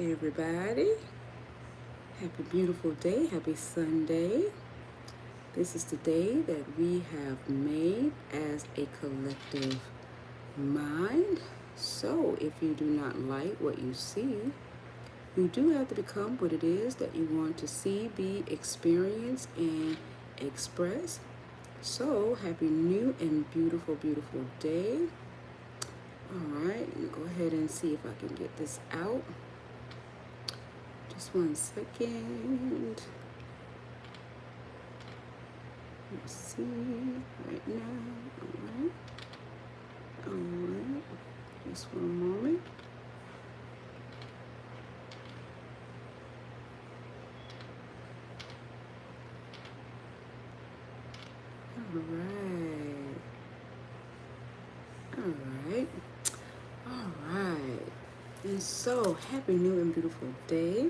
Hey everybody, happy beautiful day, happy Sunday. This is the day that we have made as a collective mind. So if you do not like what you see, you do have to become what it is that you want to see, be, experience, and express. So happy new and beautiful, beautiful day. All right, let me go ahead and see if I can get this out. Just 1 second. Let's see right now. All right. Just 1 moment. All right. All right. All right. And so, happy new and beautiful day.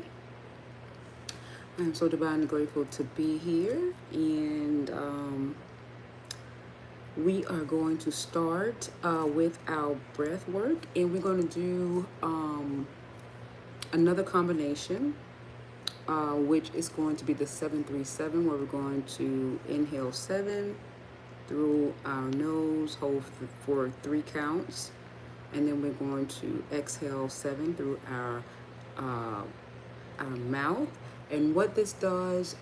I'm so divinely grateful to be here, and we are going to start with our breath work, and we're going to do another combination, which is going to be the 7-3-7, where we're going to inhale 7 through our nose, hold for 3 counts, and then we're going to exhale 7 through our mouth. And what this does,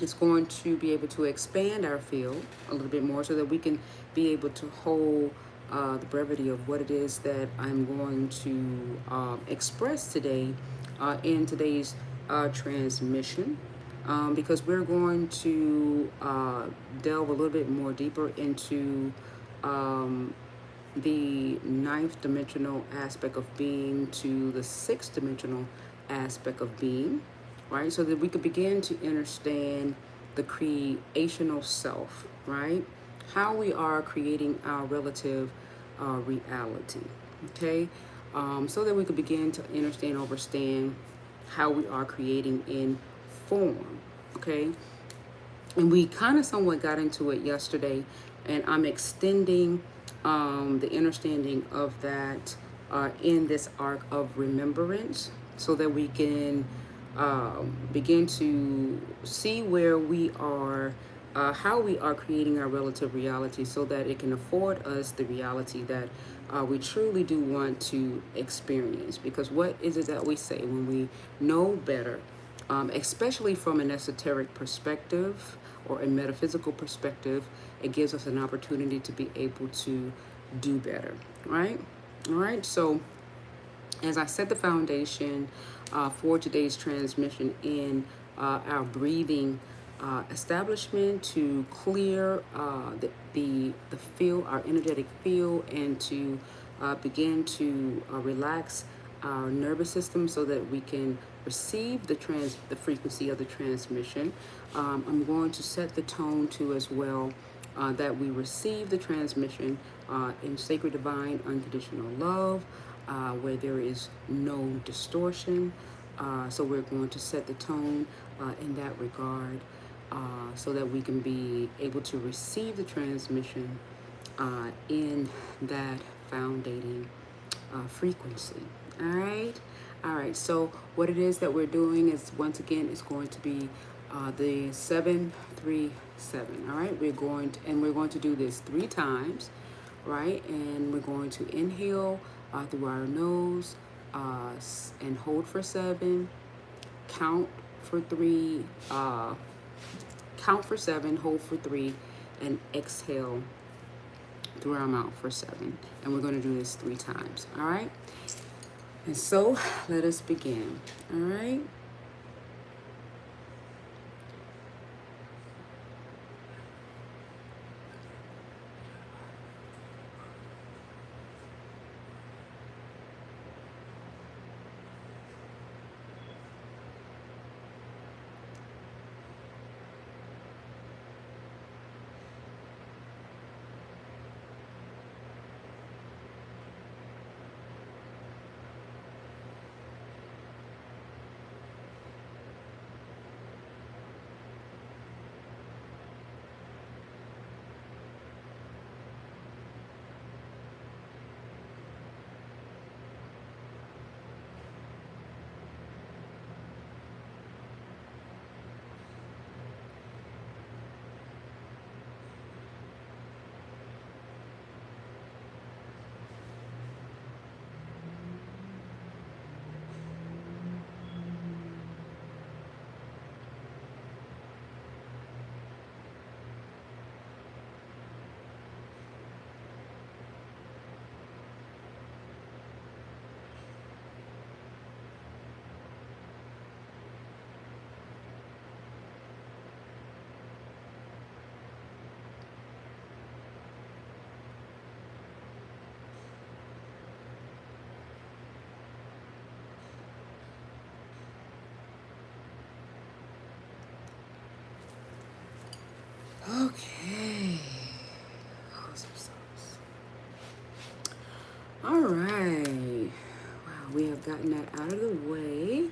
is going to be able to expand our field a little bit more so that we can be able to hold the brevity of what it is that I'm going to express today in today's transmission. Because we're going to delve a little bit more deeper into the 9th dimensional aspect of being to the 6th dimensional aspect of being, right? So that we could begin to understand the creational self, right? How we are creating our relative reality, okay? So that we could begin to understand, understand how we are creating in form, okay? And we kind of somewhat got into it yesterday, and I'm extending the understanding of that in this arc of remembrance so that we can begin to see where we are, how we are creating our relative reality so that it can afford us the reality that we truly do want to experience. Because what is it that we say when we know better, especially from an esoteric perspective or a metaphysical perspective, it gives us an opportunity to be able to do better, right? All right, so as I set the foundation for today's transmission in our breathing establishment to clear the field, our energetic field, and to begin to relax our nervous system so that we can receive the frequency of the transmission. I'm going to set the tone too as well, that we receive the transmission in sacred, divine, unconditional love, where there is no distortion. So we're going to set the tone in that regard, so that we can be able to receive the transmission in that foundating frequency. All right. So what it is that we're doing is, once again, it's going to be the 7-3-7. All right, we're going to do this 3 times, right? And we're going to inhale through our nose and hold for 7, count for 3, count for 7, hold for 3, and exhale through our mouth for 7. And we're going to do this 3 times. All right. And so let us begin. All right. gotten that out of the way.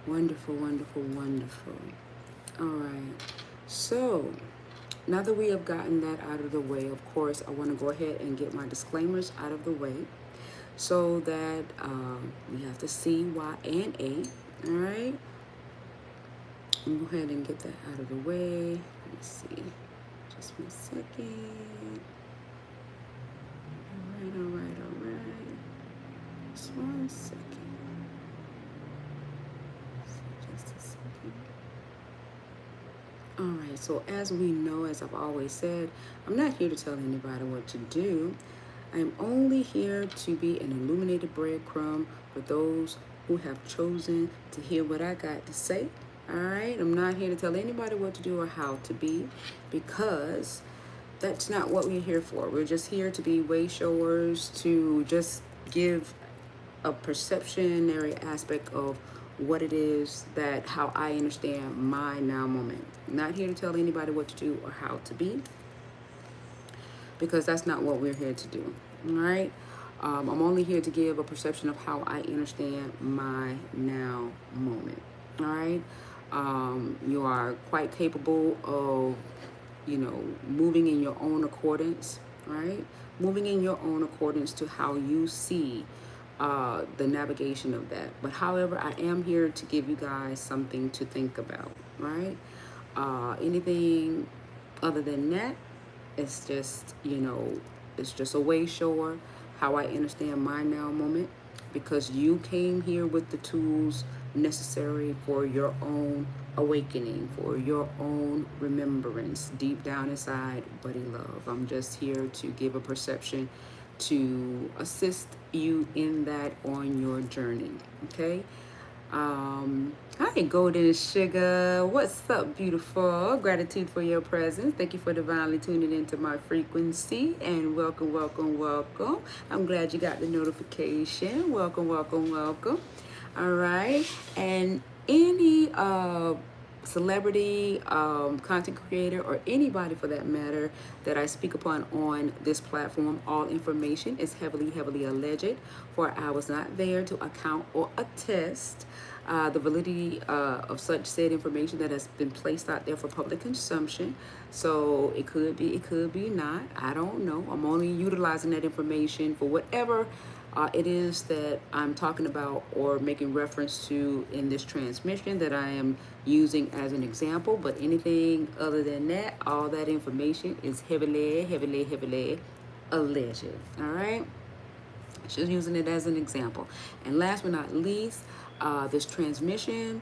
Wonderful, wonderful, wonderful. All right. So now that we have gotten that out of the way, of course, I want to go ahead and get my disclaimers out of the way so that we have to C, Y, and A. All right. Go ahead and get that out of the way. Let me see. Just 1 second. All right. Just 1 second. Just a second. All right, so as we know, as I've always said, I'm not here to tell anybody what to do. I'm only here to be an illuminated breadcrumb for those who have chosen to hear what I got to say. All right, I'm not here to tell anybody what to do or how to be, because that's not what we're here for. We're just here to be way showers, to just give a perceptionary aspect of what it is that how I understand my now moment. I'm not here to tell anybody what to do or how to be, because that's not what we're here to do. All right. I'm only here to give a perception of how I understand my now moment. All right. You are quite capable of, moving in your own accordance, right? Moving in your own accordance to how you see the navigation of that. But however, I am here to give you guys something to think about, right? Anything other than that, it's just, it's just a way shower how I understand my now moment, because you came here with the tools necessary for your own awakening, for your own remembrance deep down inside, buddy love. I'm just here to give a perception to assist you in that on your journey. Okay. Hi, golden sugar. What's up, beautiful? Gratitude for your presence. Thank you for divinely tuning into my frequency, and welcome, welcome, welcome. I'm glad you got the notification. Welcome, welcome, welcome. All right. And any celebrity, content creator, or anybody for that matter that I speak upon on this platform, all information is heavily, heavily alleged, for I was not there to account or attest the validity of such said information that has been placed out there for public consumption. So it could be not. I don't know. I'm only utilizing that information for whatever it is that I'm talking about or making reference to in this transmission that I am using as an example. But anything other than that, all that information is heavily, heavily, heavily alleged. All right. Just using it as an example. And last but not least, this transmission,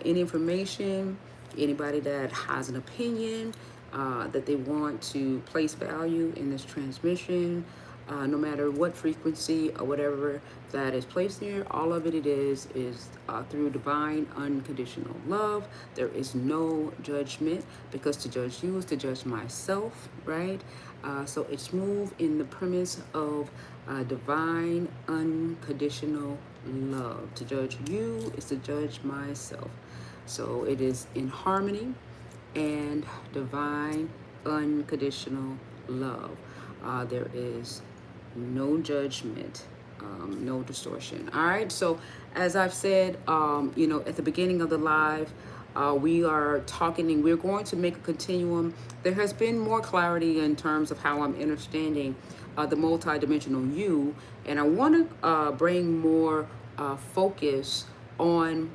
any information, anybody that has an opinion that they want to place value in this transmission, no matter what frequency or whatever that is placed here, all of it is through divine unconditional love. There is no judgment, because to judge you is to judge myself, right? So it's moved in the premise of divine unconditional love. To judge you is to judge myself. So it is in harmony and divine unconditional love. There is no judgment, no distortion. All right. So as I've said, at the beginning of the live, we are talking, and we're going to make a continuum. There has been more clarity in terms of how I'm understanding the multidimensional you, and I want to bring more focus on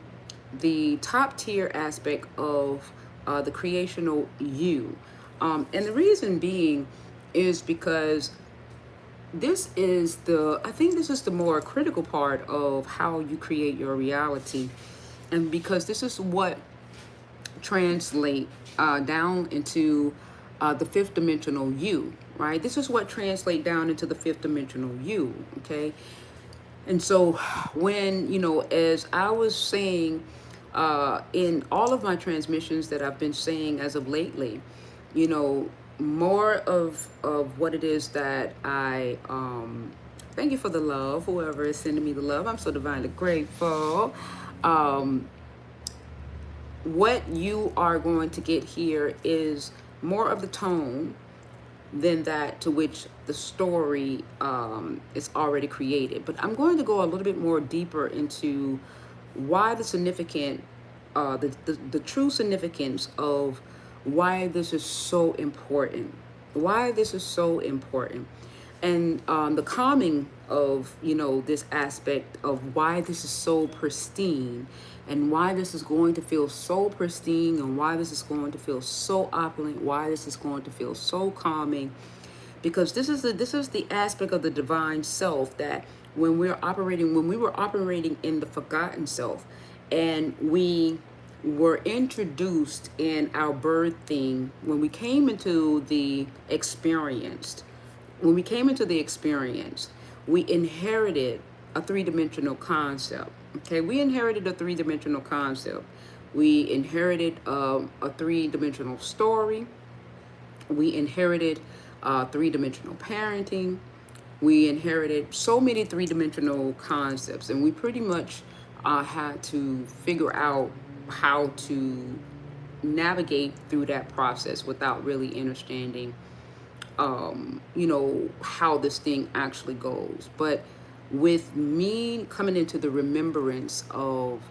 the top tier aspect of the creational you. And the reason being is because I think this is the more critical part of how you create your reality. And because this is what translate down into the fifth dimensional you, right? This is what translate down into the fifth dimensional you, okay? And so when, as I was saying in all of my transmissions that I've been saying as of lately, more of what it is that I thank you for the love, whoever is sending me the love. I'm so divinely grateful. What you are going to get here is more of the tone than that to which the story is already created. But I'm going to go a little bit more deeper into why the significant, the true significance of why this is so important. Why this is so important. And the calming of, this aspect of why this is so pristine and why this is going to feel so pristine and why this is going to feel so opulent, why this is going to feel so calming, because this is the aspect of the divine self that when we were operating in the forgotten self, and we were introduced in our birthing, when we came into the experience, we inherited a three-dimensional concept. Okay, we inherited a three-dimensional concept. We inherited a three-dimensional story. We inherited three-dimensional parenting. We inherited so many three-dimensional concepts, and we pretty much had to figure out how to navigate through that process without really understanding how this thing actually goes. But with me coming into the remembrance of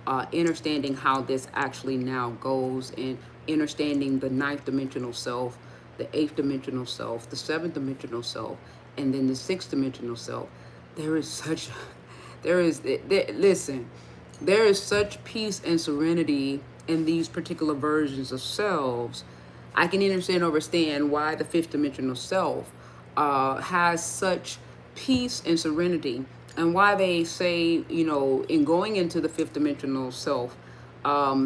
understanding how this actually now goes, and understanding the ninth dimensional self, the eighth dimensional self, the seventh dimensional self, and then the sixth dimensional self, there is such, listen, there is such peace and serenity in these particular versions of selves. I can understand why the fifth dimensional self has such peace and serenity, and why they say, in going into the fifth dimensional self,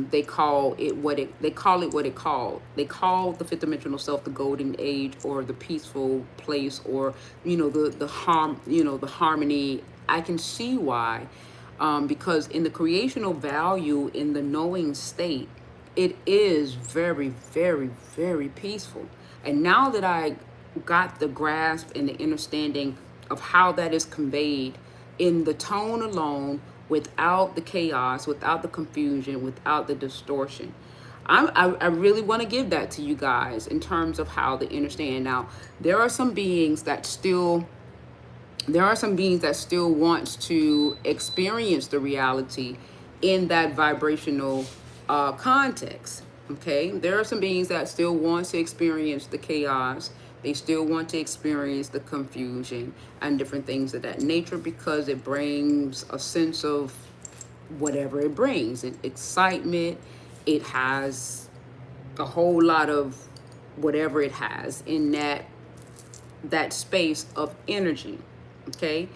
they call it what it called. They call the fifth dimensional self the golden age, or the peaceful place, or the harmony. I can see why, because in the creational value, in the knowing state, it is very, very, very peaceful. And now that I got the grasp and the understanding of how that is conveyed in the tone alone, without the chaos, without the confusion, without the distortion, I really want to give that to you guys in terms of how they understand. Now, there are some beings that still wants to experience the reality in that vibrational context. Okay, there are some beings that still want to experience the chaos. They still want to experience the confusion and different things of that nature, because it brings a sense of whatever it brings. Excitement. It has a whole lot of whatever it has in that space of energy. Okay,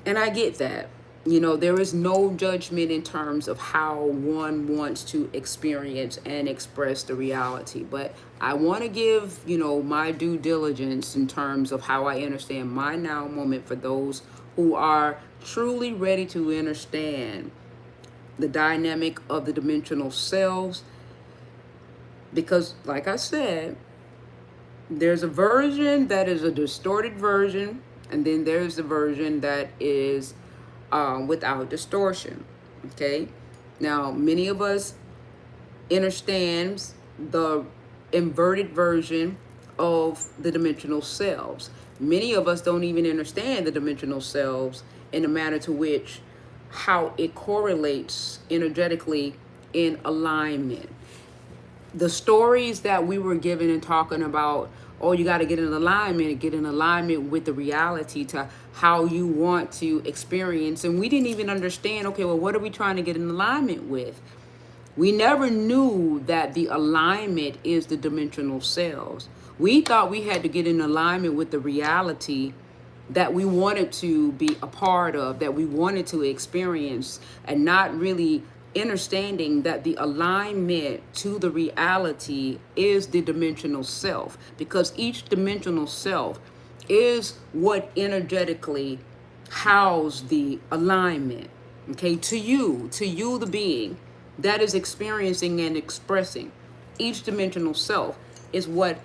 and I get that. There is no judgment in terms of how one wants to experience and express the reality. But I want to give, my due diligence in terms of how I understand my now moment, for those who are truly ready to understand the dynamic of the dimensional selves. Because, like I said, there's a version that is a distorted version, and then there's the version that is without distortion. Okay, now many of us understands the inverted version of the dimensional selves. Many of us don't even understand the dimensional selves in the manner to which how it correlates energetically in alignment. The stories that we were given and talking about, oh, you got to get in alignment with the reality to how you want to experience. And we didn't even understand, okay, well, what are we trying to get in alignment with? We never knew that the alignment is the dimensional selves. We thought we had to get in alignment with the reality that we wanted to be a part of, that we wanted to experience, and not really understanding that the alignment to the reality is the dimensional self, because each dimensional self is what energetically house the alignment. Okay, to you the being that is experiencing and expressing, each dimensional self is what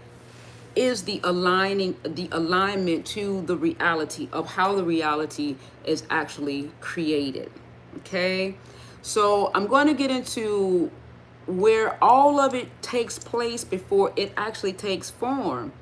is the alignment to the reality of how the reality is actually created. Okay, so I'm going to get into where all of it takes place before it actually takes form.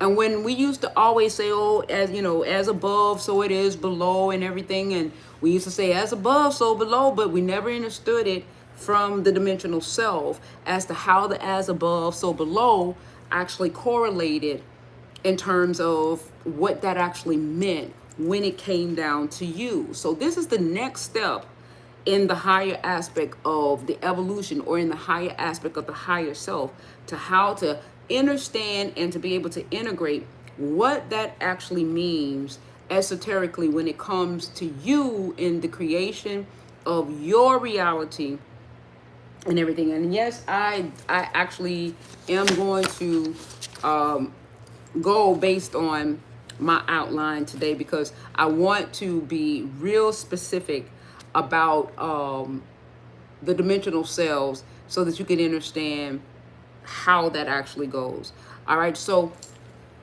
And when we used to always say, oh, as you know, as above, so it is below and everything. And we used to say as above, so below, but we never understood it from the dimensional self as to how the as above, so below actually correlated in terms of what that actually meant when it came down to you. So this is the next step in the higher aspect of the evolution, or in the higher aspect of the higher self, to how to understand and to be able to integrate what that actually means esoterically when it comes to you in the creation of your reality and everything. And yes, I actually am going to go based on my outline today, because I want to be real specific about the dimensional selves, so that you can understand how that actually goes. All right, so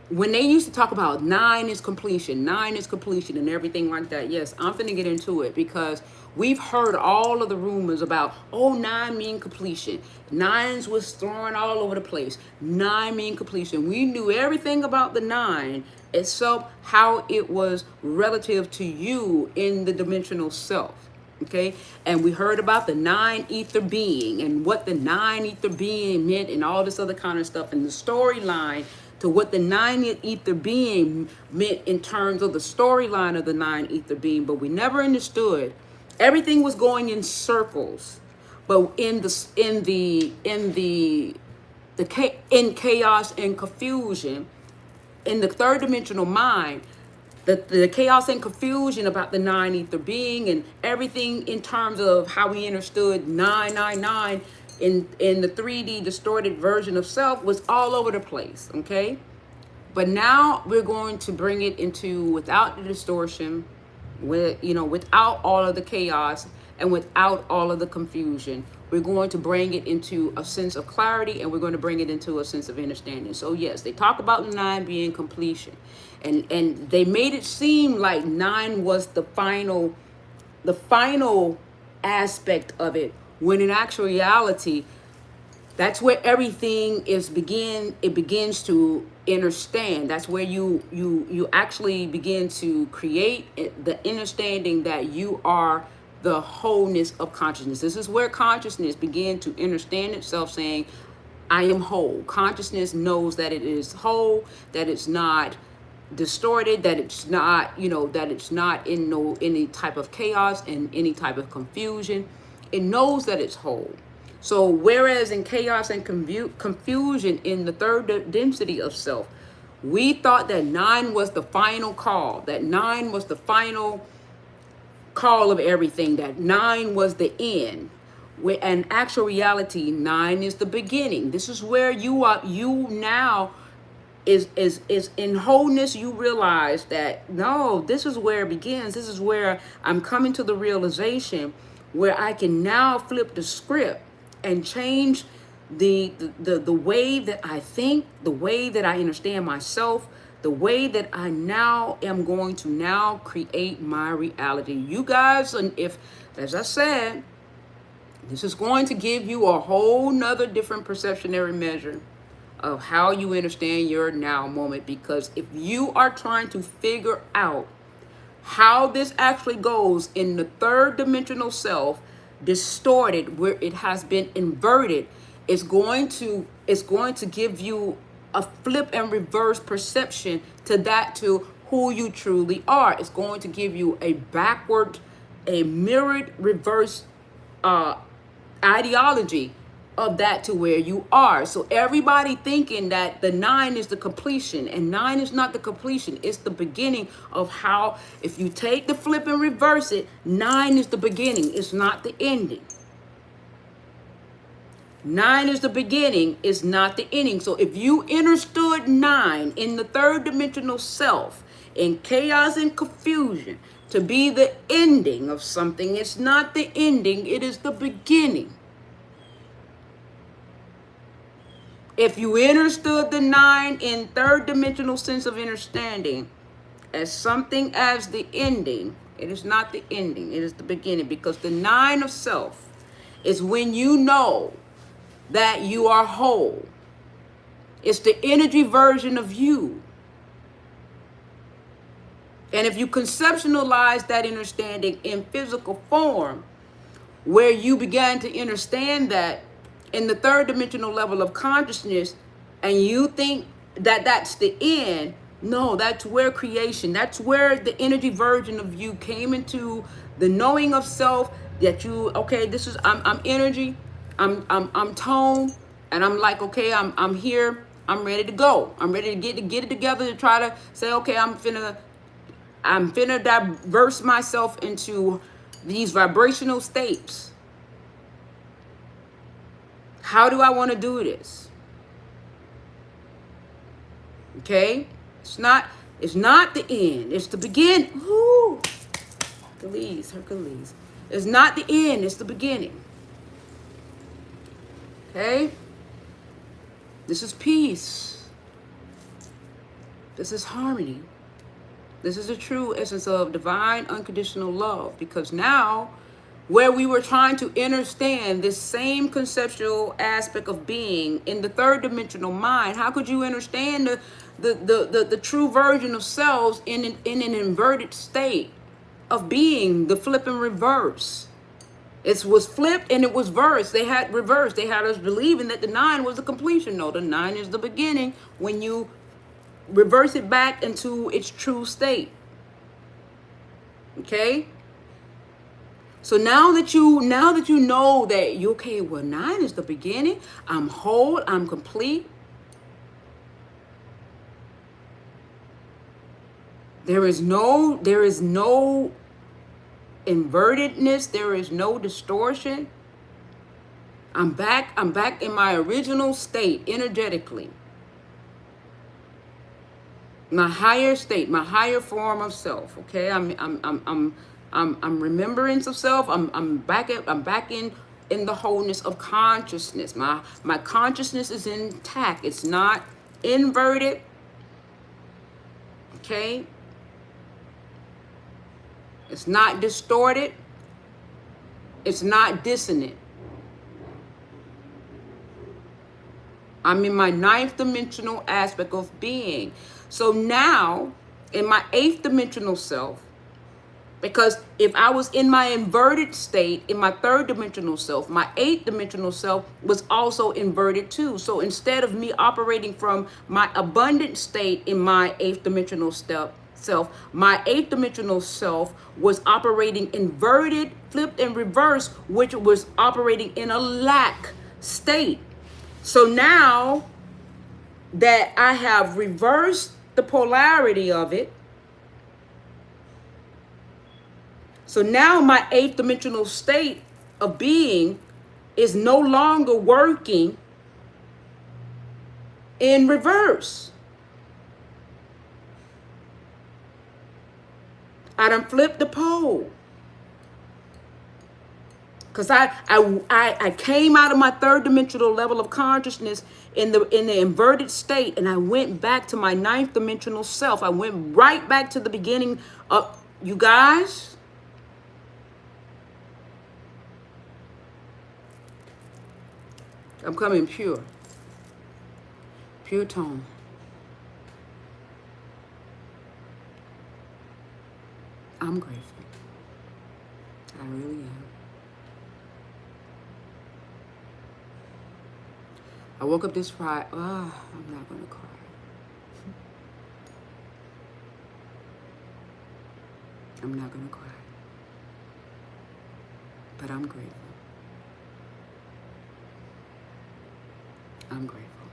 when they used to talk about 9 is completion, 9 is completion and everything like that, yes, I'm finna get into it, because we've heard all of the rumors about, oh, 9 mean completion. 9s was thrown all over the place. 9 mean completion. We knew everything about the 9 except how it was relative to you in the dimensional self. Okay, and we heard about the 9 ether being and what the 9 ether being meant and all this other kind of stuff, and the storyline to what the 9 ether being meant in terms of the storyline of the 9 ether being. But we never understood. Everything was going in circles, but in chaos and confusion in the third dimensional mind, the chaos and confusion about the 9 ether being and everything in terms of how we understood 999 in the 3D distorted version of self was all over the place. Okay, but now we're going to bring it into without the distortion, without all of the chaos and without all of the confusion. We're going to bring it into a sense of clarity, and we're going to bring it into a sense of understanding. So yes, they talk about the 9 being completion, and they made it seem like 9 was the final aspect of it, when in actuality, that's where everything begins to understand. That's where you actually begin to create the understanding that you are the wholeness of consciousness. This is where consciousness began to understand itself, saying, I am whole. Consciousness knows that it is whole, that it's not distorted, that it's not, that it's not in any type of chaos and any type of confusion. It knows that it's whole. So whereas in chaos and confusion in the third density of self, we thought that 9 was the final call, that 9 was the final call of everything, that 9 was the end. Where in actual reality, 9 is the beginning. This is where you now is in wholeness. You realize that no, this is where it begins. This is where I'm coming to the realization where I can now flip the script and change the way that I think, the way that I understand myself, the way that I now am going to now create my reality. You guys, and if, as I said, this is going to give you a whole nother different perceptionary measure of how you understand your now moment. Because if you are trying to figure out how this actually goes in the third dimensional self, distorted, where it has been inverted, it's going to give you a flip and reverse perception to who you truly are. It's going to give you a mirrored reverse ideology of that to where you are. So everybody thinking that the 9 is the completion, and 9 is not the completion. It's the beginning of how, if you take the flip and reverse it, 9 is the beginning. It's not the ending. 9 is the beginning, it's not the ending. So if you understood 9 in the third dimensional self, in chaos and confusion, to be the ending of something, it's not the ending, it is the beginning. If you understood the 9 in third dimensional sense of understanding as something as the ending, it is not the ending, it is the beginning. Because the 9 of self is when you know that you are whole. It's the energy version of you And if you conceptualize that understanding in physical form, where you began to understand that in the third dimensional level of consciousness, and you think that that's the end, no, that's where creation, that's where the energy version of you came into the knowing of self, that you, okay, this is, I'm energy, I'm tone, and I'm like, okay, I'm here, I'm ready to go. I'm ready to get it together to try to say, okay, I'm finna diverse myself into these vibrational states. How do I want to do this? Okay? It's not the end. It's the beginning. Ooh. Hercules. It's not the end, it's the beginning. Okay? This is peace. This is harmony. This is the true essence of divine unconditional love, because now where we were trying to understand this same conceptual aspect of being in the third dimensional mind, how could you understand the true version of selves in an inverted state of being, the flip and reverse? It was flipped and it was verse. They had reversed. They had us believing that the 9 was the completion. No, the 9 is the beginning when you reverse it back into its true state. Okay? So now that you know that you, okay, well, 9 is the beginning. I'm whole, I'm complete. There is no invertedness, there is no distortion. I'm back in my original state energetically. My higher state, my higher form of self. Okay, I'm remembrance of self. I'm back in the wholeness of consciousness. My consciousness is intact. It's not inverted. Okay. It's not distorted. It's not dissonant. I'm in my 9th dimensional aspect of being. So now, in my 8th dimensional self, because if I was in my inverted state, in my 3rd dimensional self, my 8th dimensional self was also inverted too. So instead of me operating from my abundant state in my 8th dimensional self, my 8th dimensional self was operating inverted, flipped, and reversed, which was operating in a lack state. So now that I have reversed the polarity of it, so now my 8th dimensional state of being is no longer working in reverse. I done flipped the pole. Because I came out of my 3rd dimensional level of consciousness in the inverted state, and I went back to my 9th dimensional self. I went right back to the beginning of, you guys. I'm coming pure. Pure tone. I'm grateful. I really am. I woke up this Friday. Oh, I'm not going to cry. I'm not going to cry. But I'm grateful. I'm grateful.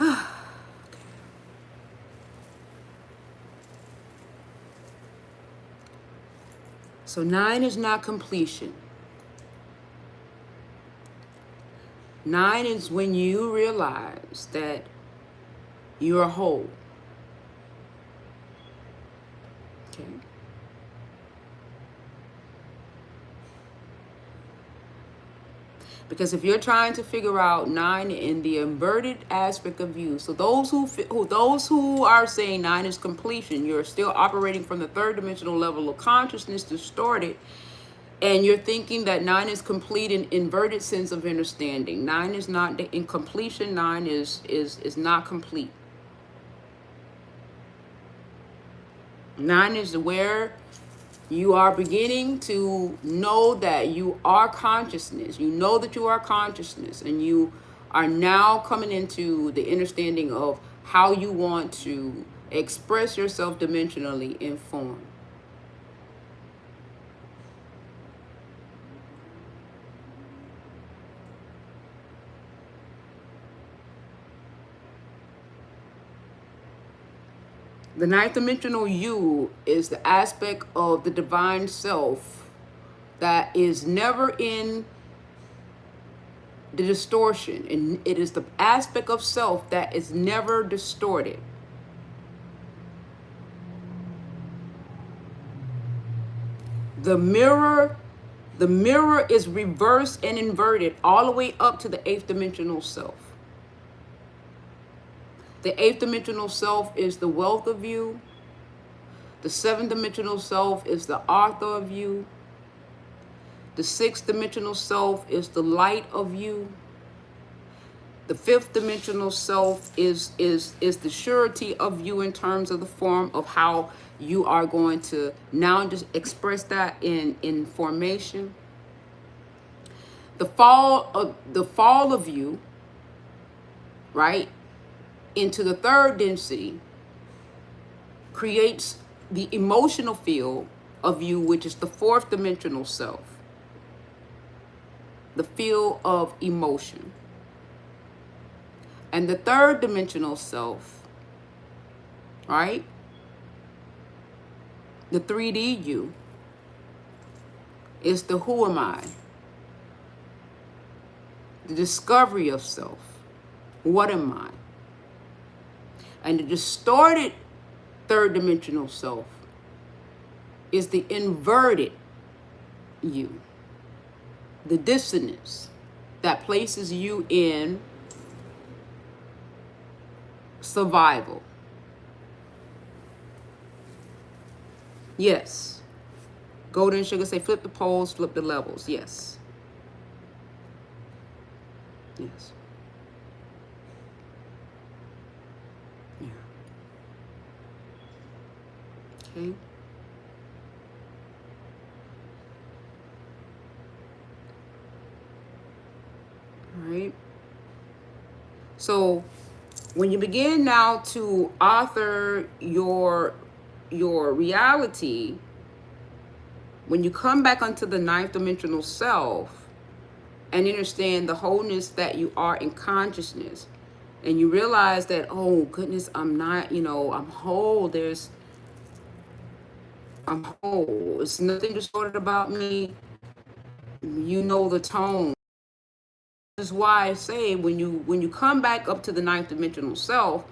Okay. So 9 is not completion. 9 is when you realize that you are whole. Okay. Because if you're trying to figure out 9 in the inverted aspect of you, so those who are saying 9 is completion, you're still operating from the 3rd dimensional level of consciousness, distorted, and you're thinking that 9 is complete in inverted sense of understanding. 9 is not in completion. 9 is not complete. 9 is where you are beginning to know that you are consciousness. You know that you are consciousness, and you are now coming into the understanding of how you want to express yourself dimensionally in form. The ninth dimensional you is the aspect of the divine self that is never in the distortion, and it is the aspect of self that is never distorted. The mirror is reversed and inverted all the way up to the eighth dimensional self. The eighth dimensional self is the wealth of you. The seventh dimensional self is the author of you. The sixth dimensional self is the light of you. The fifth dimensional self is the surety of you in terms of the form of how you are going to now just express that in formation. The fall of you, right, into the third density creates the emotional field of you, which is the fourth dimensional self. The field of emotion. And the third dimensional self, right? The 3D you is the who am I? The discovery of self. What am I? And the distorted third dimensional self is the inverted you. The dissonance that places you in survival. Yes. Golden Sugar say flip the poles, flip the levels. Yes. Yes. Yeah. Okay. All right. So when you begin now to author your reality, when you come back onto the ninth dimensional self and understand the wholeness that you are in consciousness, and you realize that, oh goodness, I'm not, I'm whole. I'm whole. It's nothing distorted about me. You know the tone. This is why I say when you come back up to the ninth dimensional self,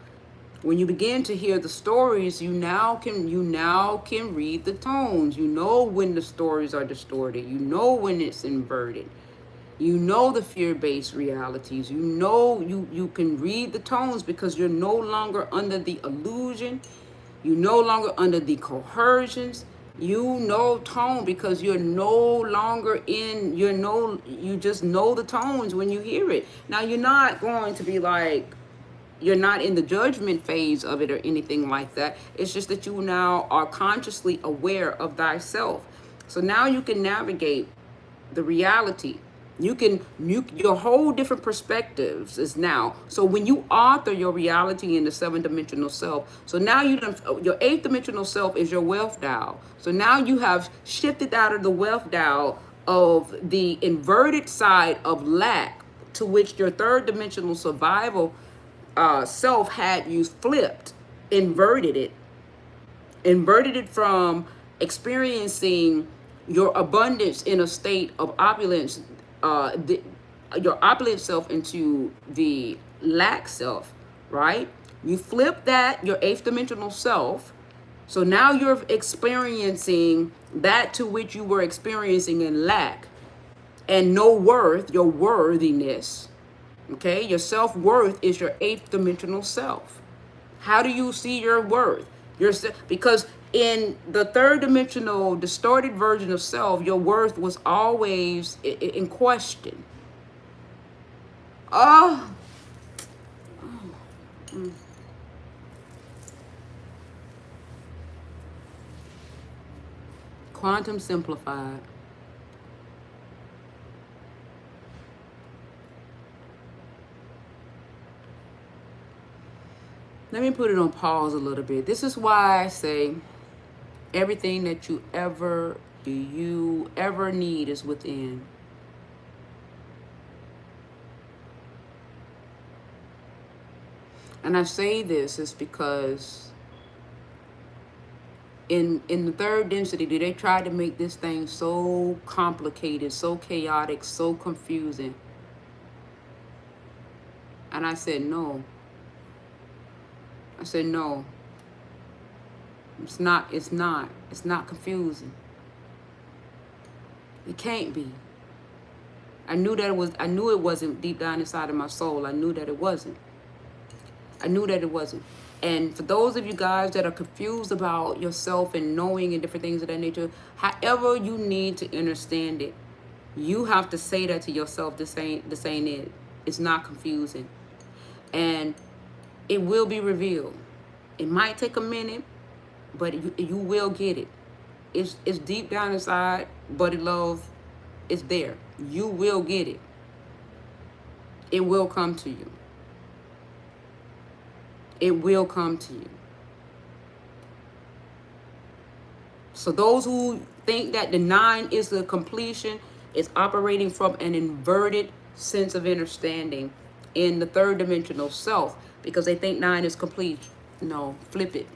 when you begin to hear the stories, you now can read the tones. You know when the stories are distorted. You know when it's inverted. You know the fear-based realities. You know you can read the tones because you're no longer under the illusion. You're no longer under the coercions. You know tone because you're no longer in, you just know the tones when you hear it. Now you're not going to be like, you're not in the judgment phase of it or anything like that. It's just that you now are consciously aware of thyself. So now you can navigate the reality. Your whole different perspectives is now. So when you author your reality in the seventh dimensional self, so now your eighth dimensional self is your wealth dial. So now you have shifted out of the wealth dial of the inverted side of lack, to which your third dimensional survival self had you flipped, inverted it from experiencing your abundance in a state of opulence, your opulent self into the lack self, right? You flip that, your eighth dimensional self. So now you're experiencing that to which you were experiencing in lack and no worth, your worthiness. Okay, your self-worth is your eighth dimensional self. How do you see your worth? Because in the third dimensional distorted version of self, your worth was always in question. Oh, quantum simplified. Let me put it on pause a little bit. This is why I say everything that you ever need is within. And I say this is because in the third density, they tried to make this thing so complicated, so chaotic, so confusing. And I said, no. I said, no. It's not confusing. It can't be. I knew it wasn't deep down inside of my soul. I knew that it wasn't. And for those of you guys that are confused about yourself and knowing and different things of that nature, however you need to understand it, you have to say that to yourself. This ain't it. It's not confusing. And it will be revealed. It might take a minute, but you will get it. It's deep down inside, buddy love. It's there. You will get it. It will come to you. It will come to you. So those who think that the 9 is the completion is operating from an inverted sense of understanding in the third dimensional self, because they think 9 is complete. No, flip it.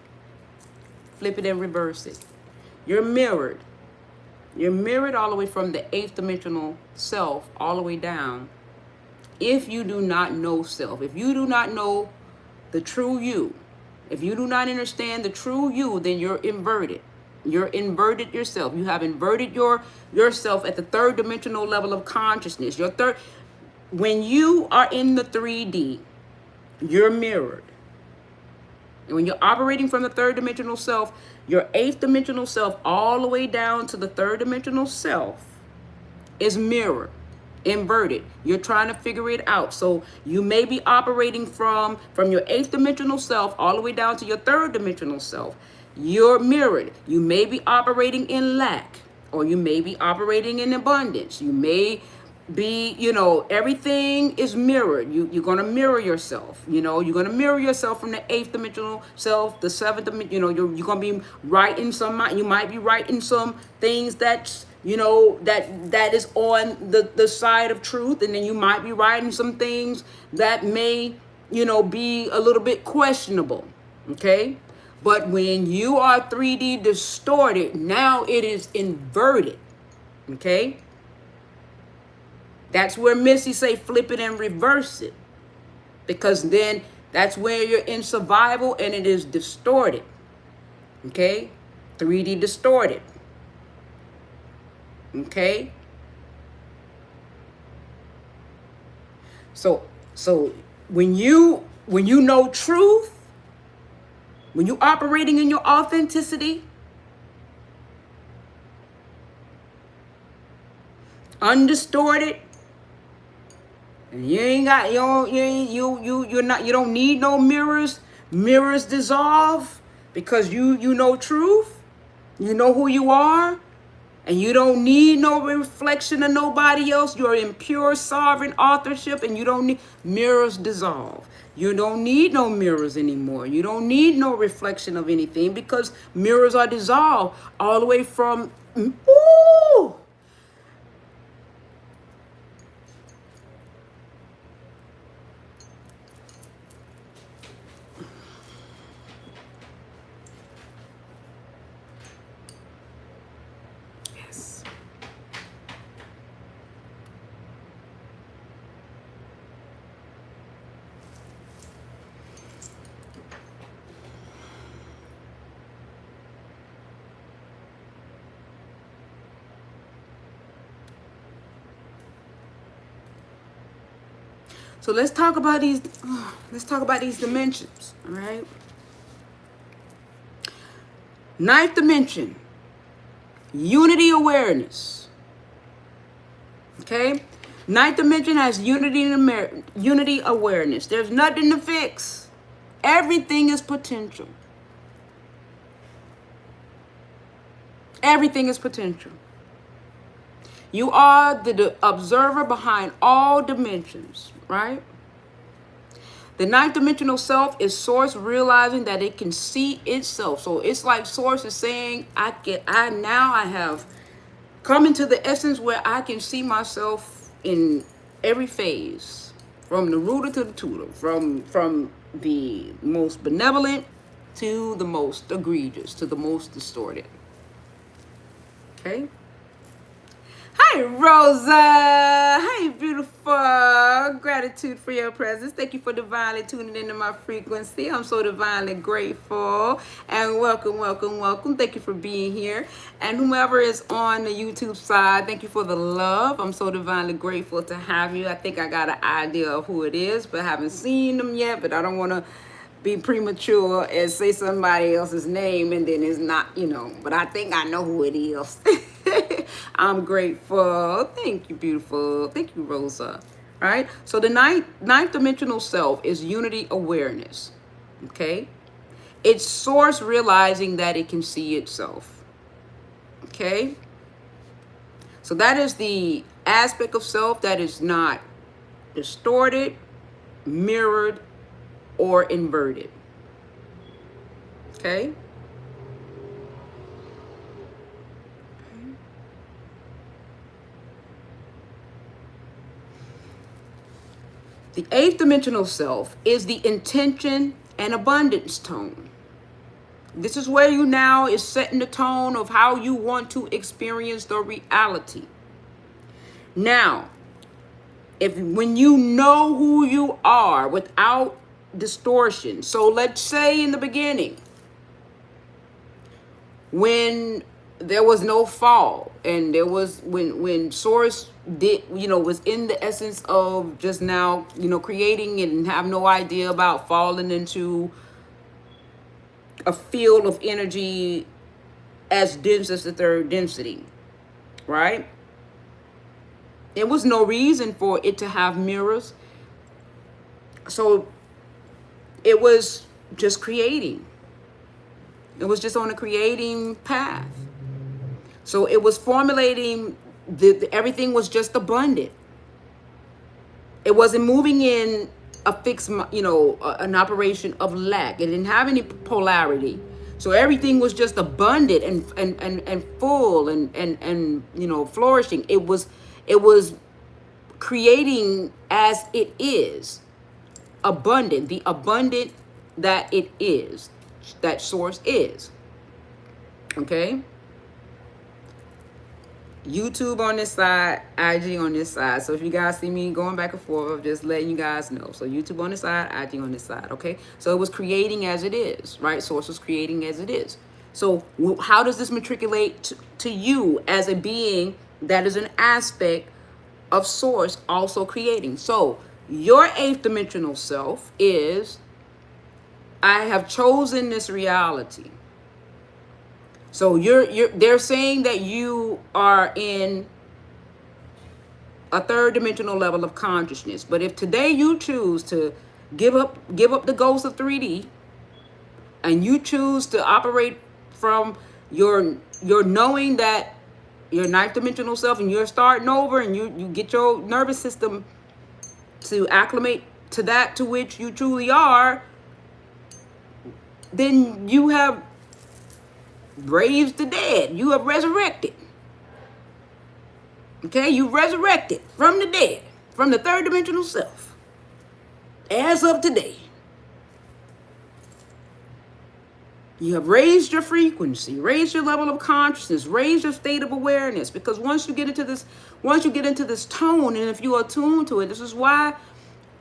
Flip it and reverse it. You're mirrored. You're mirrored all the way from the 8th dimensional self all the way down. If you do not know self, if you do not know the true you, if you do not understand the true you, then you're inverted. You're inverted yourself. You have inverted yourself at the third dimensional level of consciousness. When you are in the 3D, you're mirrored. And when you're operating from the third dimensional self, your 8th dimensional self all the way down to the third dimensional self is mirrored, inverted. You're trying to figure it out. So you may be operating from your 8th dimensional self all the way down to your third dimensional self. You're mirrored. You may be operating in lack, or you may be operating in abundance. You may be, everything is mirrored. You're going to mirror yourself. You're going to mirror yourself from the 8th dimensional self, the 7th dimensional. You're going to be writing you might be writing some things that's, that is on the side of truth. And then you might be writing some things that may, be a little bit questionable. Okay. But when you are 3D distorted, now it is inverted. Okay. That's where Missy say flip it and reverse it. Because then that's where you're in survival and it is distorted. Okay? 3D distorted. Okay? So when you know truth, when you're operating in your authenticity, undistorted, and you don't need no mirrors. Mirrors dissolve because you know truth. You know who you are. And you don't need no reflection of nobody else. You're in pure sovereign authorship, and you don't need mirrors dissolve. You don't need no mirrors anymore. You don't need no reflection of anything, because mirrors are dissolved all the way from ooh. So let's talk about these dimensions, all right? 9th dimension, unity awareness. Okay? 9th dimension has unity awareness. There's nothing to fix. Everything is potential. Everything is potential. You are the observer behind all dimensions, right? The ninth dimensional self is source realizing that it can see itself. So it's like source is saying, I have come into the essence where I can see myself in every phase, from the rooter to the tutor, from the most benevolent to the most egregious, to the most distorted. Okay? Hi, Rosa. Hey, beautiful. Gratitude for your presence. Thank you for divinely tuning into my frequency. I'm so divinely grateful. And welcome, welcome, welcome. Thank you for being here. And whomever is on the YouTube side, thank you for the love. I'm so divinely grateful to have you. I think I got an idea of who it is, but I haven't seen them yet. But I don't want to be premature and say somebody else's name and then it's not, but I think I know who it is. I'm grateful. Thank you, beautiful. Thank you, Rosa. All right. So the ninth dimensional self is unity awareness. Okay. It's source realizing that it can see itself. Okay. So that is the aspect of self that is not distorted, mirrored, or inverted. Okay? The eighth dimensional self is the intention and abundance tone. This is where you now is setting the tone of how you want to experience the reality. Now, when you know who you are without distortion. So let's say in the beginning, when there was no fall and there was when source did was in the essence of just now creating and have no idea about falling into a field of energy as dense as the third density, right? There was no reason for it to have mirrors. So it was just creating. It was just on a creating path. So it was formulating, everything was just abundant. It wasn't moving in a fixed, an operation of lack. It didn't have any polarity. So everything was just abundant and full and flourishing. It was creating as it is. Abundant, the abundant that it is, that source is. Okay? YouTube on this side, IG on this side. So if you guys see me going back and forth, I'm just letting you guys know. So YouTube on this side, IG on this side. Okay? So it was creating as it is, right? Source was creating as it is. So how does this matriculate to you as a being that is an aspect of source also creating? So your eighth dimensional self is, I have chosen this reality. So they're saying that you are in a third dimensional level of consciousness. But if today you choose to give up the ghost of 3D and you choose to operate from your knowing that your ninth dimensional self and you're starting over and you get your nervous system to acclimate to that to which you truly are, then you have raised the dead. You have resurrected. Okay, you resurrected from the dead, from the third dimensional self. As of today, you have raised your frequency, raised your level of consciousness, raised your state of awareness. Because once you get into this tone, and if you are tuned to it, this is why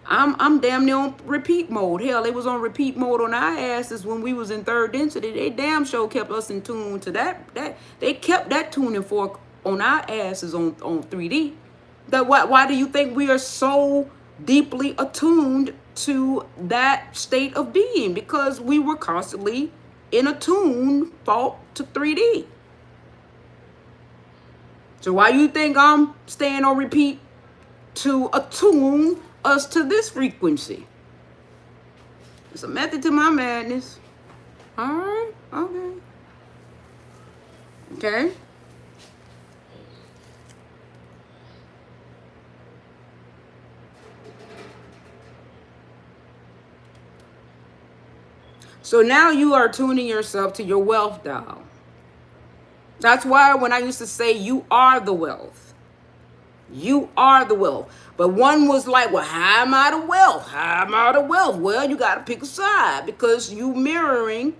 I'm damn near on repeat mode. Hell, they was on repeat mode on our asses when we was in third density. They damn sure kept us in tune to that. They kept that tuning fork on our asses on 3D. Why do you think we are so deeply attuned to that state of being? Because we were constantly in a tune fault to 3D. So why you think I'm staying on repeat to attune us to this frequency? It's a method to my madness. All right, okay. Okay? So now you are tuning yourself to your wealth dial. That's why when I used to say you are the wealth, you are the wealth. But one was like, well, how am I the wealth? How am I the wealth? Well, you got to pick a side because you mirroring,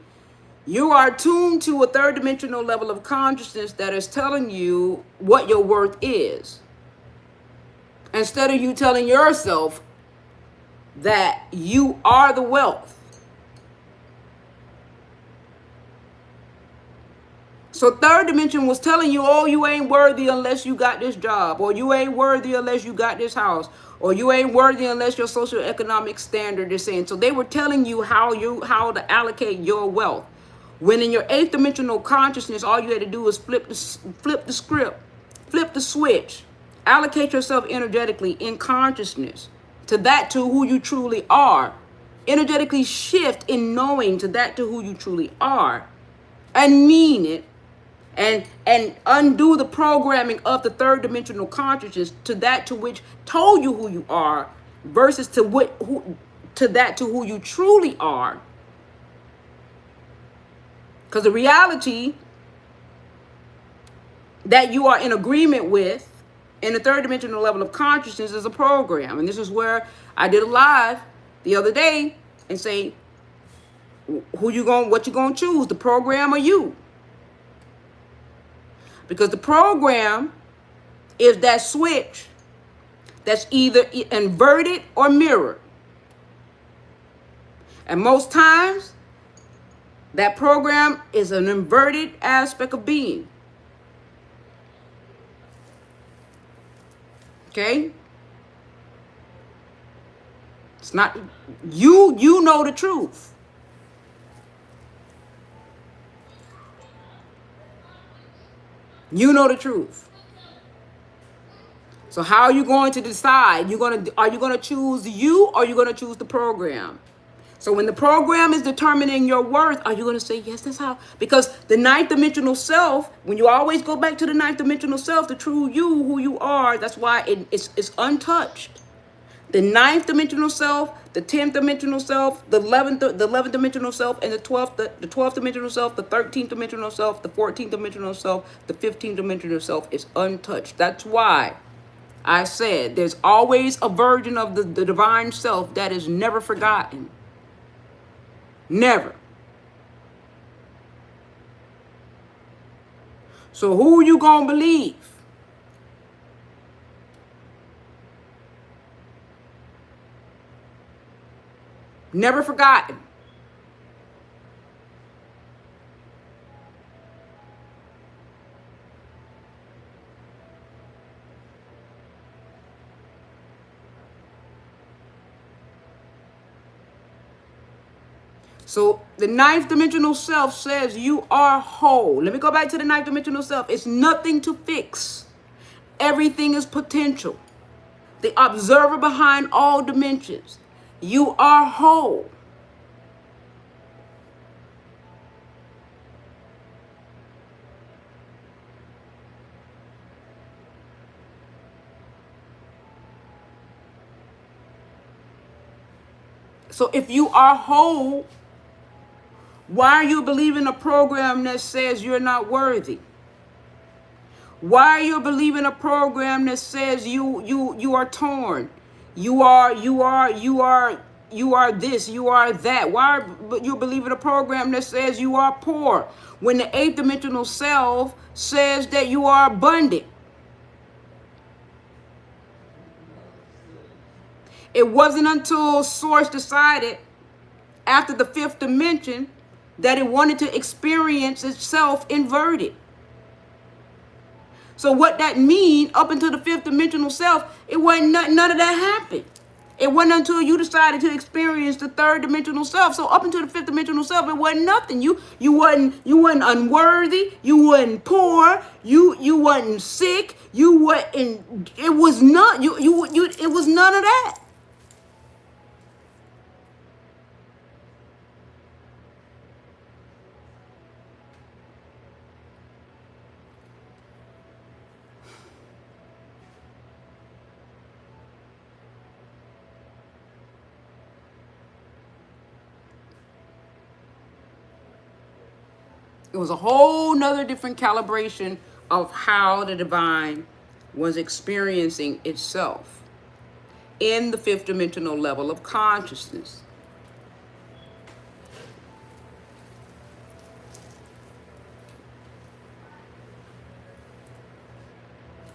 you are tuned to a third dimensional level of consciousness that is telling you what your worth is. Instead of you telling yourself that you are the wealth. So third dimension was telling you, oh, you ain't worthy unless you got this job, or you ain't worthy unless you got this house, or you ain't worthy unless your social economic standard is in. So they were telling you how to allocate your wealth. When in your eighth dimensional consciousness, all you had to do was flip the script, flip the switch, allocate yourself energetically in consciousness to who you truly are. Energetically shift in knowing to who you truly are, and mean it, and undo the programming of the third dimensional consciousness to which told you who you are versus to who you truly are. Because the reality that you are in agreement with in the third dimensional level of consciousness is a program. And this is where I did a live the other day and say, what you gonna choose, the program or you? Because the program is that switch that's either inverted or mirrored. And most times, that program is an inverted aspect of being. Okay? It's not, you know the truth. You know the truth. So how are you going to decide? Are you going to choose you, or are you going to choose the program? So when the program is determining your worth, are you going to say, yes, that's how? Because the ninth dimensional self, when you always go back to the ninth dimensional self, the true you, who you are, that's why it's untouched. The ninth dimensional self, the 10th dimensional self, the 11th dimensional self, and the 12th dimensional self, the 13th dimensional self, the 14th dimensional self, the 15th dimensional self is untouched. That's why I said there's always a version of the divine self that is never forgotten. Never. So who you gonna believe? Never forgotten. So the ninth dimensional self says you are whole. Let me go back to the ninth dimensional self. It's nothing to fix. Everything is potential. The observer behind all dimensions. You are whole. So if you are whole, why are you believing a program that says you're not worthy? Why are you believing a program that says you are torn? You are this, you are that. Why are you believing a program that says you are poor when the eighth dimensional self says that you are abundant? It wasn't until Source decided after the fifth dimension that it wanted to experience itself inverted. So what that mean up until the fifth dimensional self, it wasn't none of that happened. It wasn't until you decided to experience the third dimensional self. So up until the fifth dimensional self, it wasn't nothing. You wasn't unworthy. You wasn't poor. You wasn't sick. You wasn't. It was not. It was none of that. It was a whole nother different calibration of how the divine was experiencing itself in the fifth dimensional level of consciousness.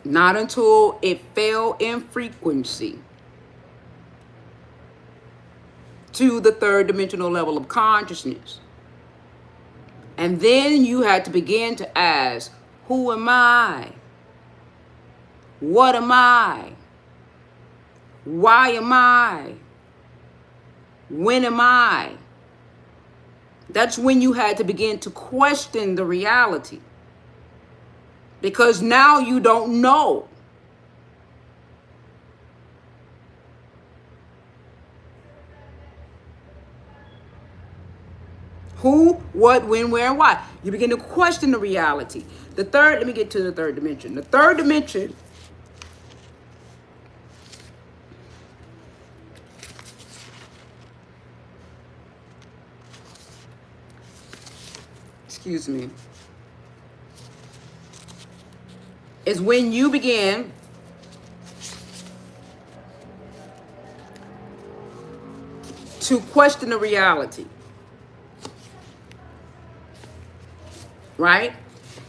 Not until it fell in frequency to the third dimensional level of consciousness. And then you had to begin to ask, who am I? What am I? Why am I? When am I? That's when you had to begin to question the reality. Because now you don't know. Who, what, when, where, and why. You begin to question the reality. The third, let me get to the third dimension. The third dimension excuse me, is when you begin to question the reality. Right?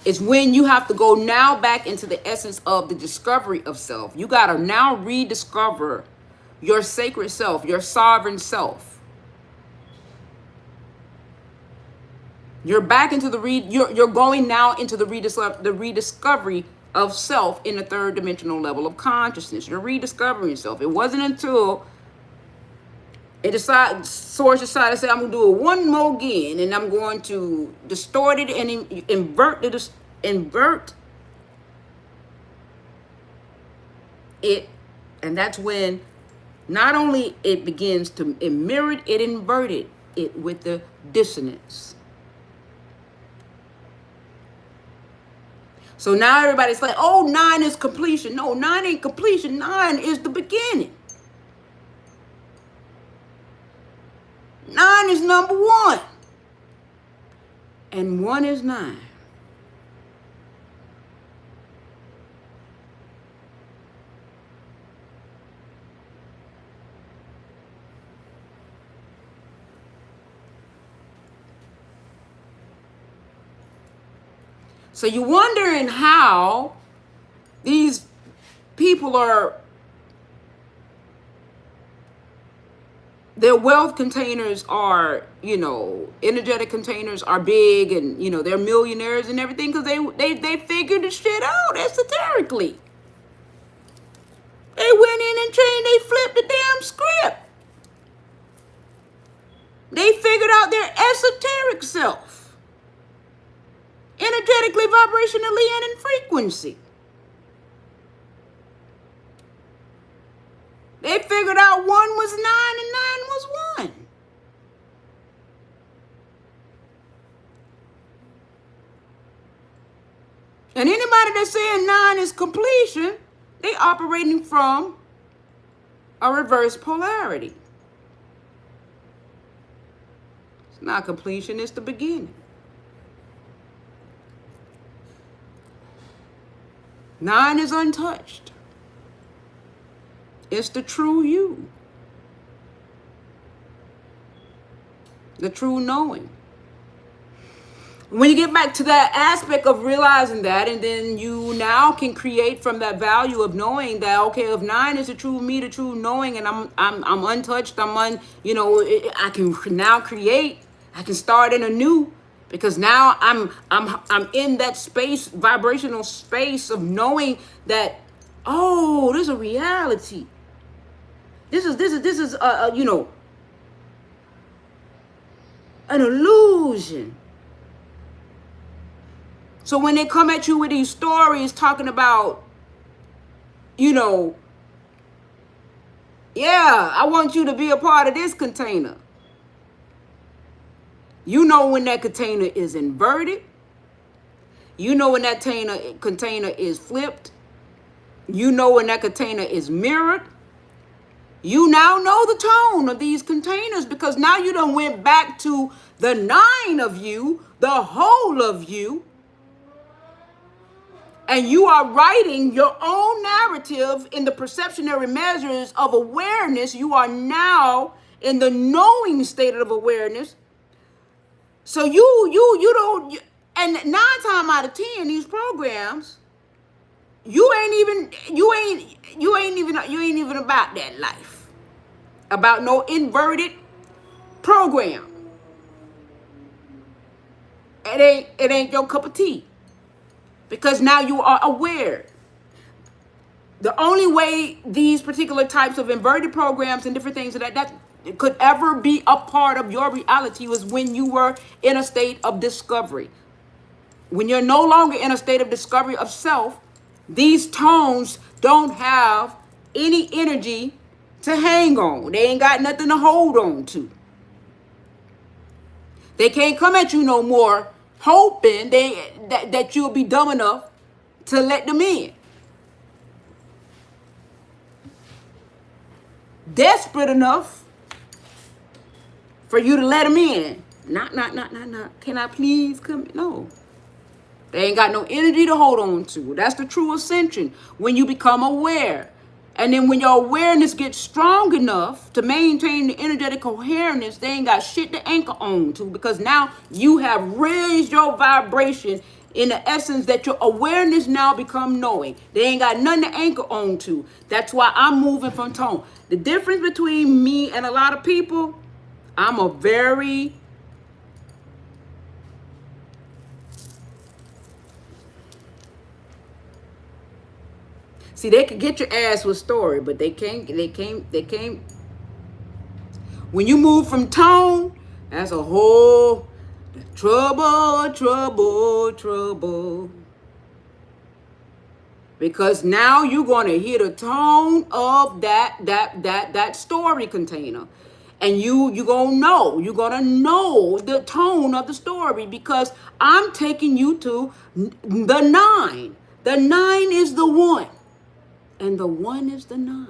It's when you have to go now back into the essence of the discovery of self. You got to now rediscover your sacred self, your sovereign self. You're back into the you're going now into the rediscovery of self in the third dimensional level of consciousness. You're rediscovering yourself. It wasn't until Source decided to say, I'm going to do it one more again, and I'm going to distort it and invert it. And that's when not only it begins to mirror it inverted it with the dissonance. So now everybody's like, oh, 9 is completion. No, 9 ain't completion. 9 is the beginning. 9 is number 1. And 1 is 9. So you're wondering how these people their wealth containers are, energetic containers are big, and, they're millionaires and everything because they figured the shit out esoterically. They went in and they flipped the damn script. They figured out their esoteric self, energetically, vibrationally, and in frequency. They figured out 1 was 9 and 9 was 1. And anybody that's saying 9 is completion, they operating from a reverse polarity. It's not completion, it's the beginning. 9 is untouched. It's the true you. The true knowing. When you get back to that aspect of realizing that, and then you now can create from that value of knowing that, okay, if 9 is the true me, the true knowing, and I'm untouched, I can now create, I can start in anew, because now I'm in that space, vibrational space of knowing that, oh, there's a reality. This is an illusion. So when they come at you with these stories talking about, yeah, I want you to be a part of this container. You know when that container is inverted. You know when that container is flipped. You know when that container is mirrored. You now know the tone of these containers because now you done went back to the 9 of you, the whole of you, and you are writing your own narrative in the perceptionary measures of awareness. You are now in the knowing state of awareness. So you don't, and 9 times out of 10, these programs, you ain't even about that life, about no inverted program. It ain't your cup of tea, because now you are aware. The only way these particular types of inverted programs and different things that could ever be a part of your reality was when you were in a state of discovery. When you're no longer in a state of discovery of self, these tones don't have any energy to hang on. They ain't got nothing to hold on to. They can't come at you no more hoping that you'll be dumb enough to let them in. Desperate enough for you to let them in. Not. Can I please come? No. They ain't got no energy to hold on to. That's the true ascension, when you become aware. And then when your awareness gets strong enough to maintain the energetic coherence, they ain't got shit to anchor on to, because now you have raised your vibration in the essence that your awareness now become knowing. They ain't got nothing to anchor on to. That's why I'm moving from tone. The difference between me and a lot of people, I'm a very... See, they could get your ass with story, but they can't. When you move from tone, that's a whole trouble. Because now you're going to hear the tone of that story container. And you're going to know the tone of the story, because I'm taking you to the 9. The 9 is the 1. And the 1 is the 9.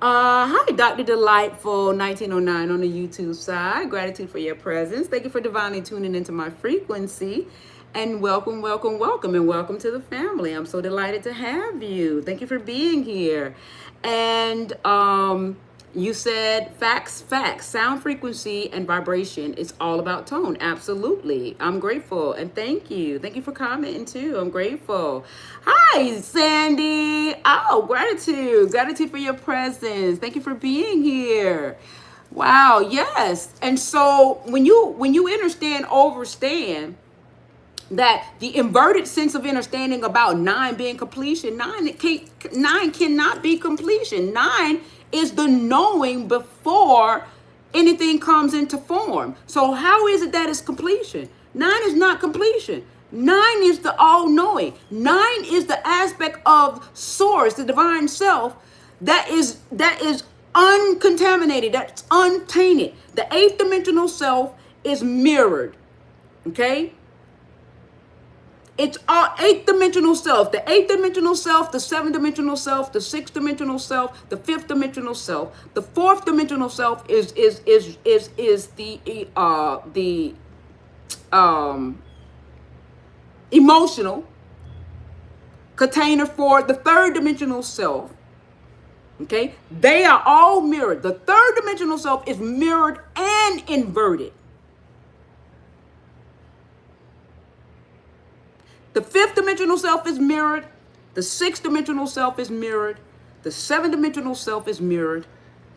Hi, Dr. Delightful 1909 on the YouTube side. Gratitude for your presence. Thank you for divinely tuning into my frequency. And welcome to the family. I'm so delighted to have you. Thank you for being here. And you said facts, sound frequency and vibration. It's all about tone. Absolutely. I'm grateful. And thank you. Thank you for commenting too. I'm grateful. Hi, Sandy. Oh, gratitude for your presence. Thank you for being here. Wow. Yes. And so when you overstand that the inverted sense of understanding about 9 being completion, 9 cannot be completion. 9 is the knowing before anything comes into form. So how is it that it's completion? 9 is not completion. 9 is the all-knowing. 9 is the aspect of source, the divine self, that is uncontaminated, that's untainted. The 8th dimensional self is mirrored. Okay? It's our 8th dimensional self, the 8th dimensional self, the 7th dimensional self, the 6th dimensional self, the 5th dimensional self. The 4th dimensional self is the emotional container for the 3rd dimensional self. Okay, they are all mirrored. The 3rd dimensional self is mirrored and inverted. The 5th dimensional self is mirrored. The 6th dimensional self is mirrored. The 7th dimensional self is mirrored.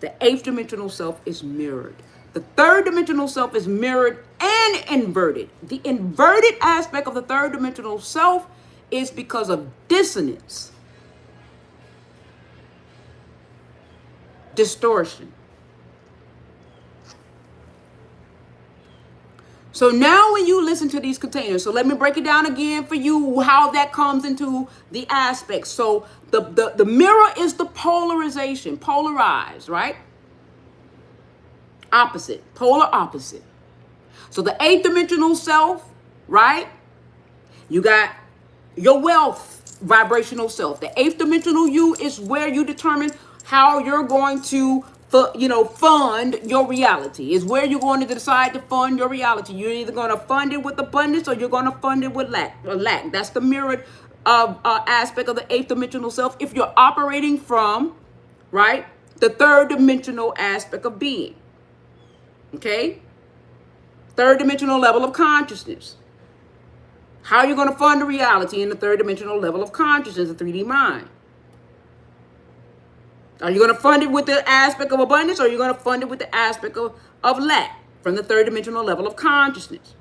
The 8th dimensional self is mirrored. The 3rd dimensional self is mirrored and inverted. The inverted aspect of the 3rd dimensional self is because of dissonance, distortion. So now when you listen to these containers, so let me break it down again for you, how that comes into the aspects. So the mirror is the polarization, polarized, right? Opposite, polar opposite. So the eighth dimensional self, right? You got your wealth vibrational self. The eighth dimensional you is where you determine how you're going to fund your reality. Is where you're going to decide to fund your reality. You're either going to fund it with abundance or you're going to fund it with lack. That's the mirrored aspect of the eighth dimensional self. If you're operating from, right, the third dimensional aspect of being. Okay? Third dimensional level of consciousness. How are you going to fund the reality in the third dimensional level of consciousness, the 3D mind? Are you going to fund it with the aspect of abundance, or are you going to fund it with the aspect of lack from the third dimensional level of consciousness?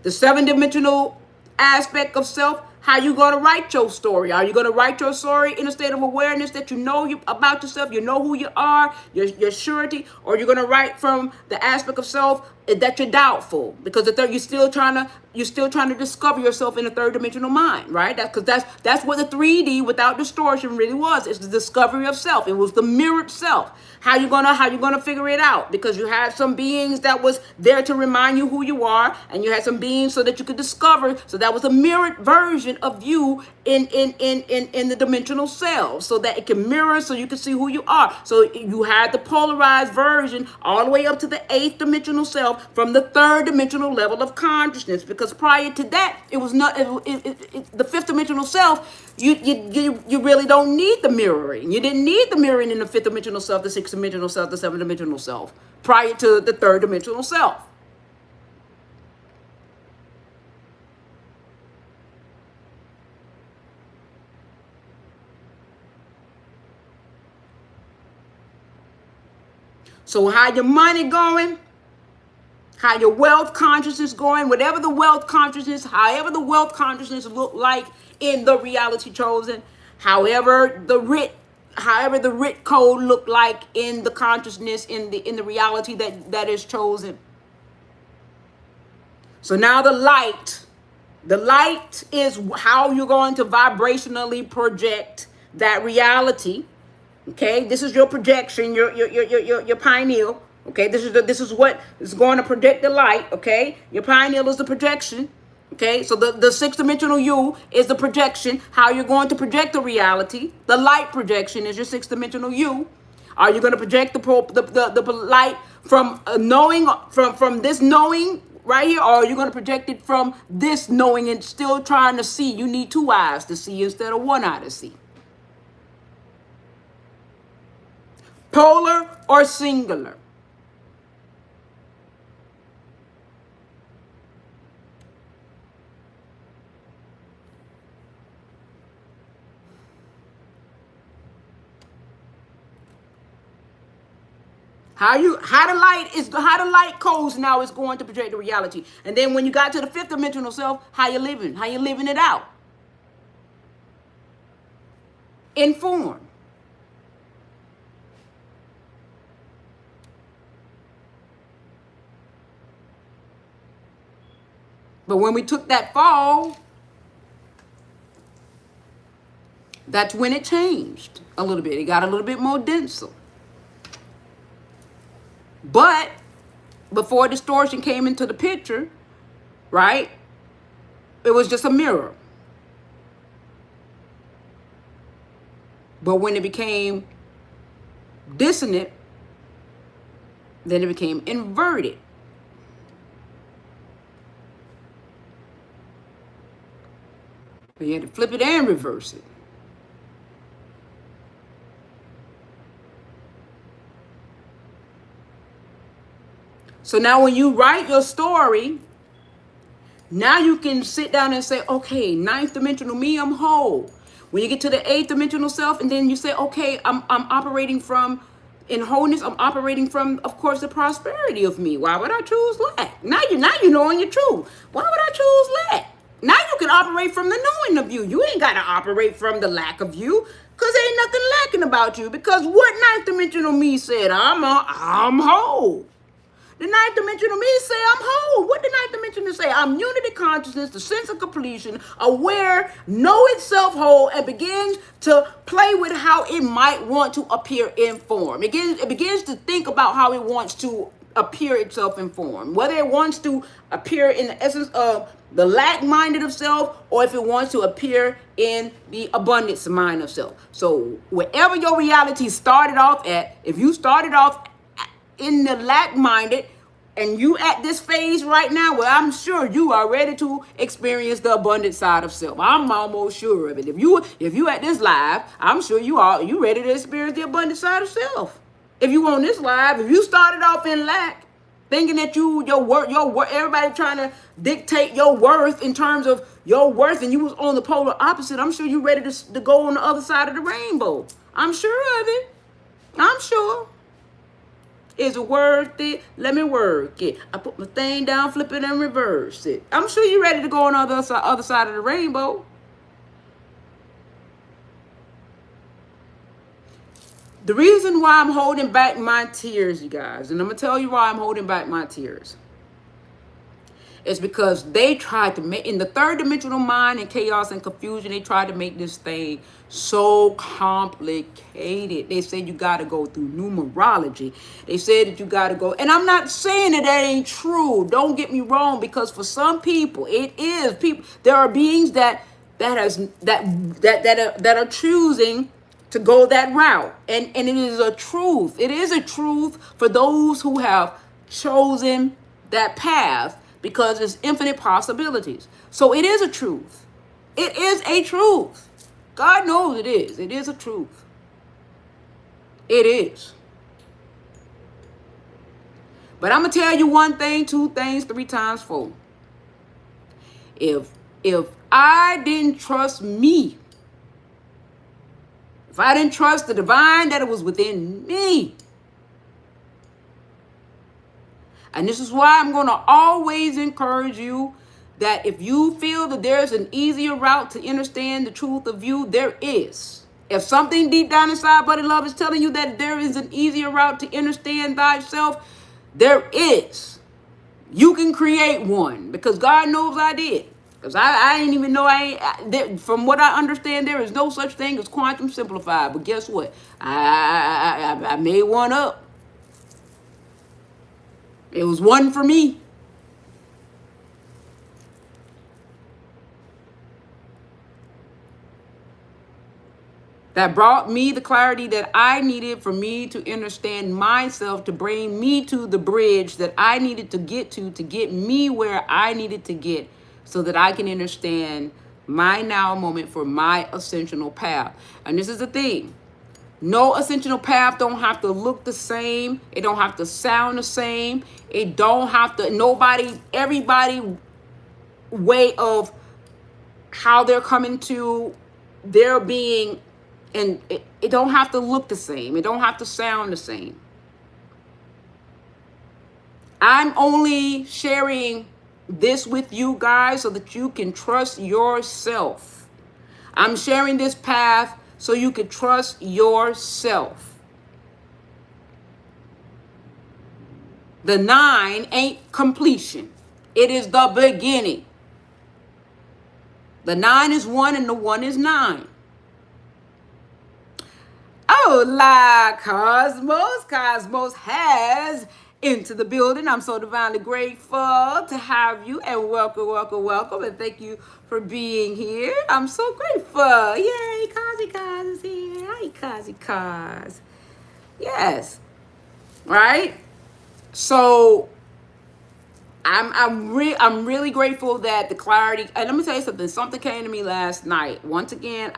The seven dimensional aspect of self, how you going to write your story? Are you going to write your story in a state of awareness that you know about yourself, you know who you are, your surety, or you're going to write from the aspect of self that you're doubtful because you're still trying to discover yourself in the third dimensional mind, right? That's what the 3D without distortion really was. It's the discovery of self. It was the mirrored self. How you gonna figure it out? Because you had some beings that was there to remind you who you are, and you had some beings so that you could discover. So that was a mirrored version of you in the dimensional self, so that it can mirror, so you can see who you are. So you had the polarized version all the way up to the eighth dimensional self from the third dimensional level of consciousness. Because prior to that, it was not the fifth dimensional self. You really don't need the mirroring. You didn't need the mirroring in the fifth dimensional self, the sixth dimensional self, the seventh dimensional self, prior to the third dimensional self. So how your money going? How your wealth consciousness going? Whatever the wealth consciousness, however the wealth consciousness look like in the reality chosen, however the writ code look like in the consciousness, in the reality that is chosen. So now the light is how you're going to vibrationally project that reality. Okay, this is your projection, your pineal. Okay, this is what is going to project the light. Okay, your pineal is the projection. Okay, so the sixth dimensional you is the projection, how you're going to project the reality. The light projection is your sixth dimensional you. Are you going to project the light from knowing, from this knowing right here, or are you going to project it from this knowing and still trying to see? You need two eyes to see instead of one eye to see. Polar or singular? How the light codes now is going to project the reality. And then when you got to the fifth dimensional self, how you living it out in form. But when we took that fall, that's when it changed a little bit. It got a little bit more denser. But before distortion came into the picture, right, it was just a mirror. But when it became dissonant, then it became inverted. But you had to flip it and reverse it. So now when you write your story, now you can sit down and say, okay, ninth dimensional me, I'm whole. When you get to the eighth dimensional self, and then you say, okay, I'm operating from, in wholeness, I'm operating from, of course, the prosperity of me. Why would I choose lack? Now you knowing your truth. Why would I choose lack? Now you can operate from the knowing of you. You ain't got to operate from the lack of you, because ain't nothing lacking about you. Because what ninth dimensional me said, I'm whole. The ninth dimensional me say I'm whole. What the ninth dimensional say? I'm unity consciousness, the sense of completion, aware, know itself whole, and begins to play with how it might want to appear in form. It begins to think about how it wants to appear itself in form, whether it wants to appear in the essence of the lack-minded of self, or if it wants to appear in the abundance mind of self. So wherever your reality started off at, if you started off in the lack-minded, and you at this phase right now, well, I'm sure you are ready to experience the abundant side of self. I'm almost sure of it. If you at this live, I'm sure you ready to experience the abundant side of self. If you on this live, if you started off in lack, thinking that your worth, everybody trying to dictate your worth in terms of your worth, and you was on the polar opposite, I'm sure you ready to go on the other side of the rainbow. I'm sure of it. I'm sure. Is it worth it? Let me work it. I put my thing down, flip it, and reverse it. I'm sure you're ready to go on the other side of the rainbow. The reason why I'm holding back my tears, you guys, and I'm going to tell you why I'm holding back my tears, is because they tried to make, in the third dimensional mind and chaos and confusion, they tried to make this thing so complicated. They said you got to go through numerology. They said that you got to go, and I'm not saying that ain't true. Don't get me wrong, because for some people, it is. People, there are beings that are choosing to go that route, and it is a truth. It is a truth for those who have chosen that path, because there's infinite possibilities. So it is a truth. It is a truth. God knows it is. It is a truth. It is. But I'm going to tell you one thing, two things, three times, four. If I didn't trust me, if I didn't trust the divine that it was within me, and this is why I'm going to always encourage you that if you feel that there's an easier route to understand the truth of you, there is. If something deep down inside, buddy love, is telling you that there is an easier route to understand thyself, there is. You can create one, because God knows I did. Because I didn't even know from what I understand, there is no such thing as quantum simplified. But guess what? I made one up. It was one for me. That brought me the clarity that I needed for me to understand myself, to bring me to the bridge that I needed to get me where I needed to get, so that I can understand my now moment for my ascensional path. And this is the thing. No ascensional path don't have to look the same. It don't have to sound the same. It don't have to, everybody way of how they're coming to their being, and it don't have to look the same. It don't have to sound the same. I'm only sharing this with you guys so that you can trust yourself. I'm sharing this path so you can trust yourself. The 9 ain't completion. It is the beginning. The 9 is 1 and the 1 is 9. Hola, Cosmos. Cosmos has into the building. I'm so divinely grateful to have you, and welcome, and thank you for being here. I'm so grateful. Yay, Kazi Kaz is here. Hi, Kazi Kaz. Yes. Right? So I'm really grateful that the clarity, and let me tell you something. Something came to me last night. Once again,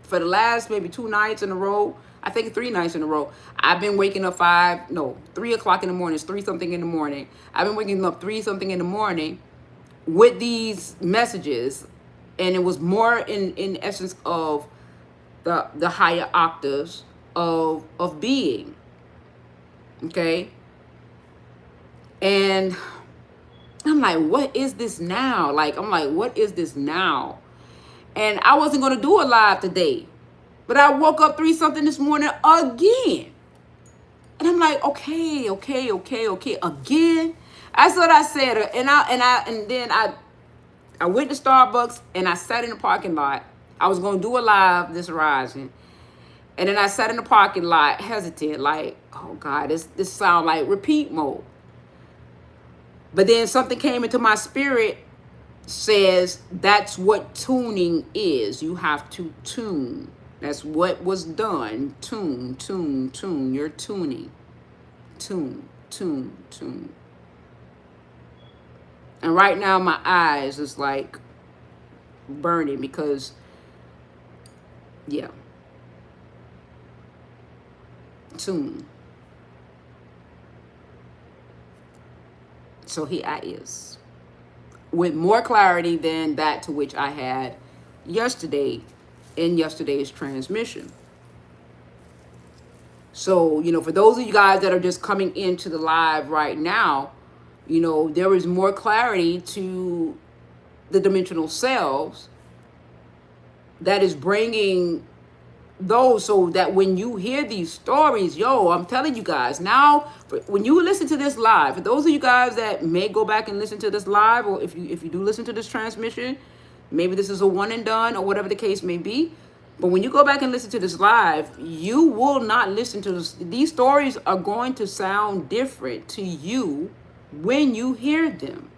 for the last maybe 2 nights in a row, I think 3 nights in a row, I've been waking up 3 o'clock in the morning. It's 3 something in the morning. I've been waking up 3 something in the morning with these messages, and it was more in essence of the higher octaves of being. Okay? And I'm like, what is this now? What is this now? And I wasn't going to do a live today. But I woke up 3 something this morning again. And I'm like, okay, again. That's what I said. And then I went to Starbucks and I sat in the parking lot. I was gonna do a live this rising. And then I sat in the parking lot, hesitant, like, oh God, this sound like repeat mode. But then something came into my spirit, says that's what tuning is. You have to tune. That's what was done. Tune. You're tuning. Tune. And right now my eyes is like burning because, yeah. Tune. So here I is, with more clarity than that to which I had yesterday in yesterday's transmission. So, for those of you guys that are just coming into the live right now, there is more clarity to the dimensional selves that is bringing those, so that when you hear these stories, I'm telling you guys now, when you listen to this live, for those of you guys that may go back and listen to this live, or if you do listen to this transmission, maybe this is a one and done or whatever the case may be, but when you go back and listen to this live, you will not listen to this. These stories are going to sound different to you when you hear them.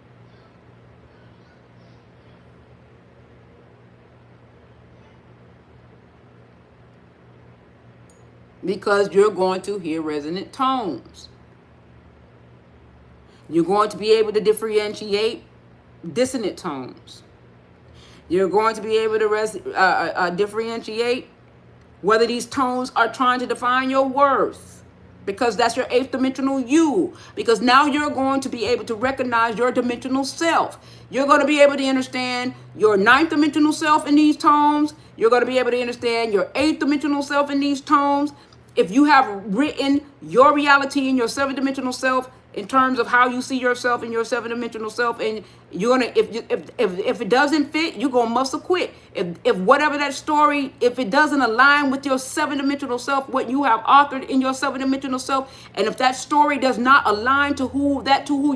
Because you're going to hear resonant tones. You're going to be able to differentiate dissonant tones. You're going to be able to differentiate whether these tones are trying to define your worth, because that's your eighth dimensional you. Because now you're going to be able to recognize your dimensional self. You're going to be able to understand your ninth dimensional self in these tones. You're going to be able to understand your eighth dimensional self in these tones. If you have written your reality in your seventh dimensional self in terms of how you see yourself in your seventh dimensional self, and you're gonna, if it doesn't fit, you're gonna muscle quit. If whatever that story, if it doesn't align with your seventh dimensional self, what you have authored in your seventh dimensional self, and if that story does not align to who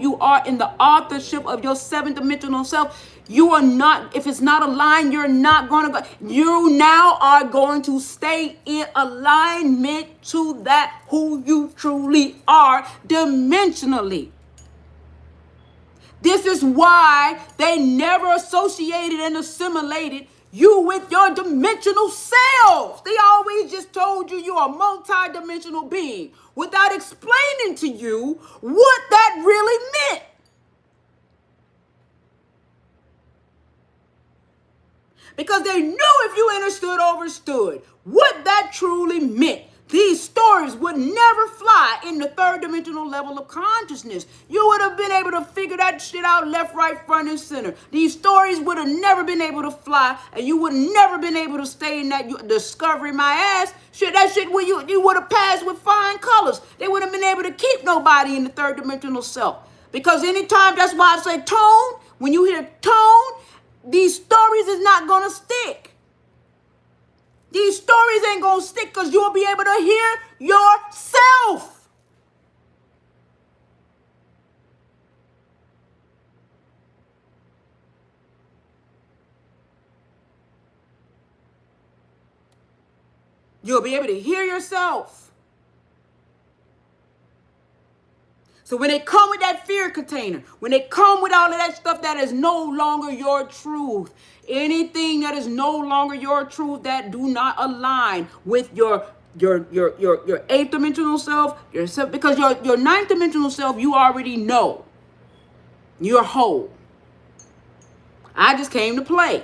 you are in the authorship of your seventh dimensional self, you are not, if it's not aligned, you're not going to go. You now are going to stay in alignment to that who you truly are dimensionally. This is why they never associated and assimilated you with your dimensional selves. They always just told you you're a multi-dimensional being without explaining to you what that really meant. Because they knew if you understood what that truly meant, these stories would never fly in the third dimensional level of consciousness. You would have been able to figure that shit out left, right, front, and center. These stories would have never been able to fly, and you would have never been able to stay in that discovery my ass. Shit, that shit where you would have passed with flying colors. They wouldn't have been able to keep nobody in the third dimensional self. Because anytime, that's why I say tone, when you hear tone, these stories is not going to stick. These stories ain't going to stick because you'll be able to hear yourself. You'll be able to hear yourself. So when they come with that fear container, when they come with all of that stuff that is no longer your truth, anything that is no longer your truth that do not align with your eighth dimensional self, yourself, because your ninth dimensional self, you already know. You're whole. I just came to play.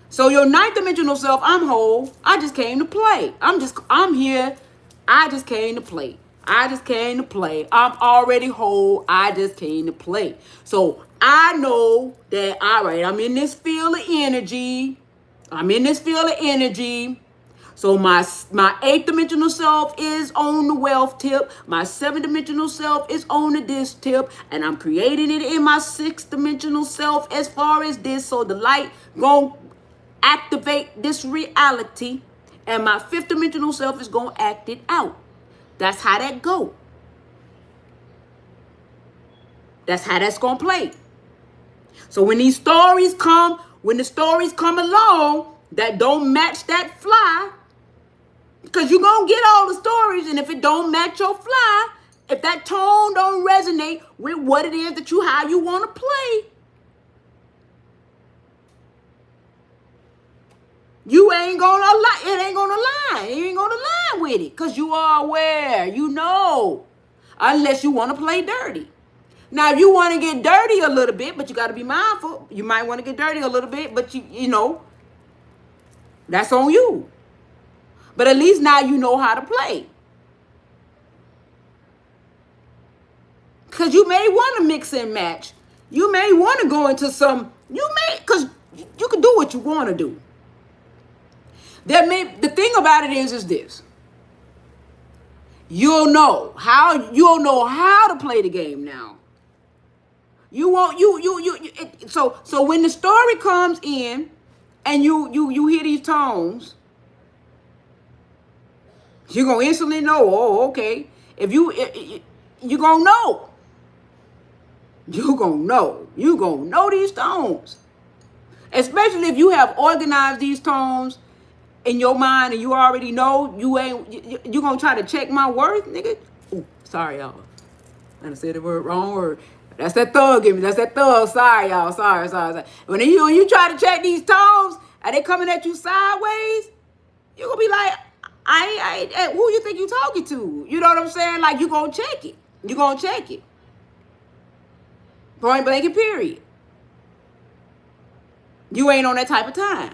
So your ninth dimensional self, I'm whole. I just came to play. I'm here. I just came to play. I just came to play. I'm already whole. I just came to play. So I know that, all right, I'm in this field of energy. So my eighth dimensional self is on the wealth tip. My seventh dimensional self is on the this tip. And I'm creating it in my sixth dimensional self as far as this. So the light gonna activate this reality. And my fifth dimensional self is gonna act it out. That's how that go. That's how that's gonna play. So when the stories come along that don't match that fly, because you're gonna get all the stories, and if it don't match your fly, if that tone don't resonate with what it is that how you want to play, you ain't gonna lie. It ain't gonna lie. You ain't gonna lie with it, because you are aware. You know, unless you want to play dirty. Now, if you want to get dirty a little bit, but you got to be mindful. You might want to get dirty a little bit, but you know, that's on you. But at least now you know how to play. Because you may want to mix and match. You may want to go into because you can do what you want to do. The thing about it is this. You'll know how to play the game now. So when the story comes in and you hear these tones, you're going to instantly know, oh, okay. If you're going to know. You're going to know. You're going to know these tones. Especially if you have organized these tones in your mind and you already know you're going to try to check my worth, nigga. Ooh, sorry, y'all. I said the wrong word. That's that thug in me. That's that thug. Sorry, y'all. Sorry. When you try to check these tones and they coming at you sideways, you're going to be like, who you think you talking to? You know what I'm saying? Like, you going to check it. You're going to check it. Point blank and period. You ain't on that type of time.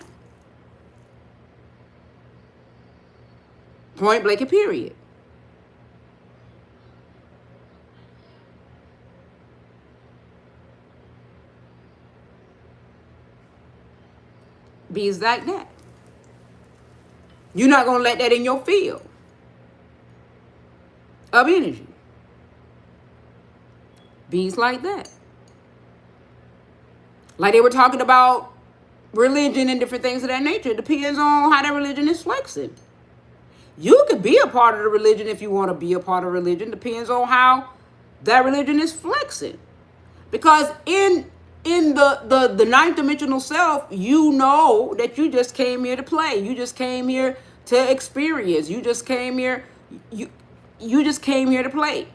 Point blank and period. Be like that. You're not going to let that in your field of energy. Bees like that. Like they were talking about religion and different things of that nature. It depends on how that religion is flexing. You could be a part of the religion if you want to be a part of religion. Depends on how that religion is flexing. Because in the ninth dimensional self, you know that you just came here to play. You just came here to experience. You just came here. You just came here to play.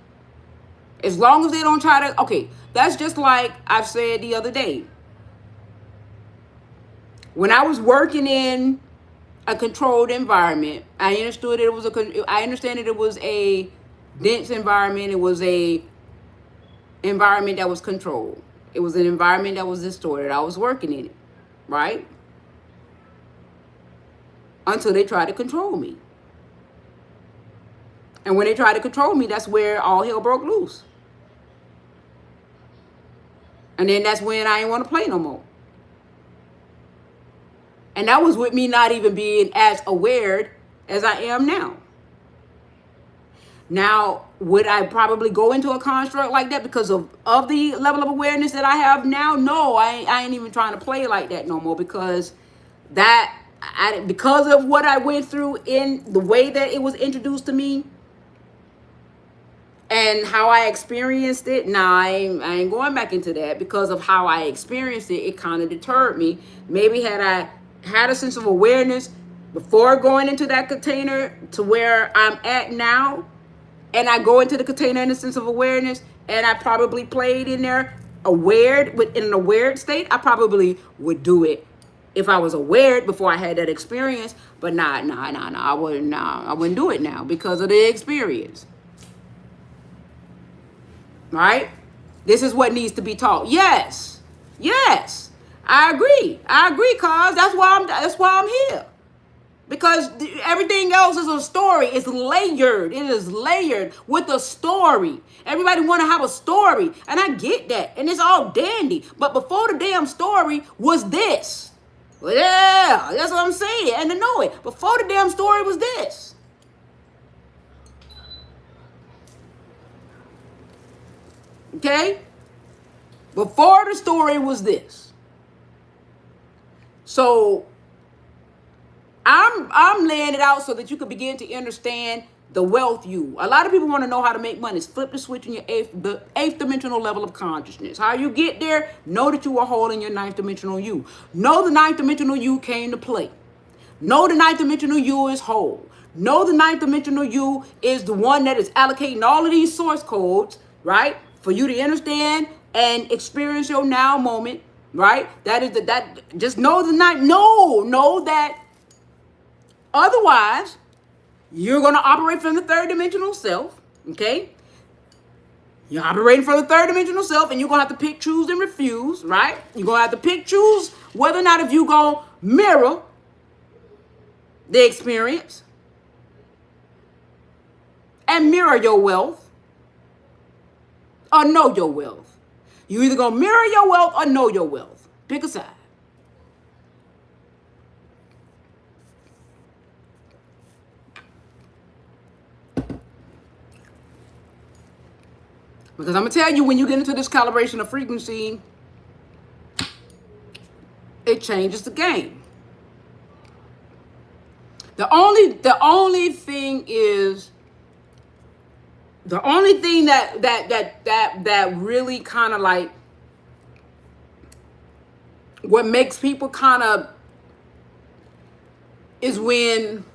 As long as they don't try to. Okay, that's just like I've said the other day. When I was working in a controlled environment, I understood it was I understand that it was a dense environment. It was a environment that was controlled. It was an environment that was distorted. I was working in it, right? Until they tried to control me. And when they tried to control me, that's where all hell broke loose. And then that's when I didn't want to play no more. And that was with me not even being as aware as I am now. Now, would I probably go into a construct like that because of the level of awareness that I have now? No, I ain't even trying to play like that no more, because because of what I went through in the way that it was introduced to me and how I experienced it. Nah, I ain't going back into that. Because of how I experienced it, it kind of deterred me. Maybe had I had a sense of awareness before going into that container to where I'm at now, and I go into the container in a sense of awareness, and I probably played in there in an aware state, I probably would do it if I was aware before I had that experience. But nah, I wouldn't do it now because of the experience. Right? This is what needs to be taught. Yes. I agree, cause that's why I'm here. Because everything else is a story. It's layered. It is layered with a story. Everybody want to have a story. And I get that. And it's all dandy. But before the damn story was this. Well, yeah, that's what I'm saying. And to know it. Before the damn story was this. Okay? Before the story was this. So I'm laying it out so that you can begin to understand the wealth you. A lot of people want to know how to make money. Flip the switch in your the eighth dimensional level of consciousness. How you get there, know that you are holding your ninth dimensional you. Know the ninth dimensional you came to play. Know the ninth dimensional you is whole. Know the ninth dimensional you is the one that is allocating all of these source codes, right? For you to understand and experience your now moment, right? That is that just know the ninth. Know that otherwise you're going to operate from the third dimensional self, okay? You're operating from the third dimensional self, and you're going to have to pick, choose, and refuse, right? You're going to have to pick, choose whether or not if you go mirror the experience and mirror your wealth or know your wealth. You either going to mirror your wealth or know your wealth. Pick a side. Because I'm going to tell you, when you get into this calibration of frequency, it changes the game. The only thing that really kind of like what makes people kind of is when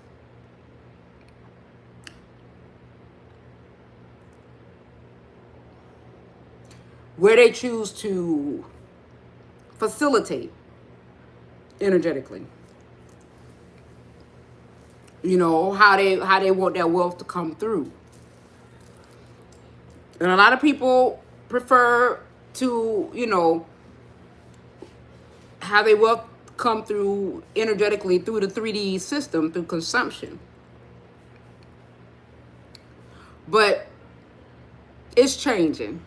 where they choose to facilitate energetically. You know, how they want that wealth to come through. And a lot of people prefer to, you know, have their wealth come through energetically through the 3D system, through consumption. But it's changing.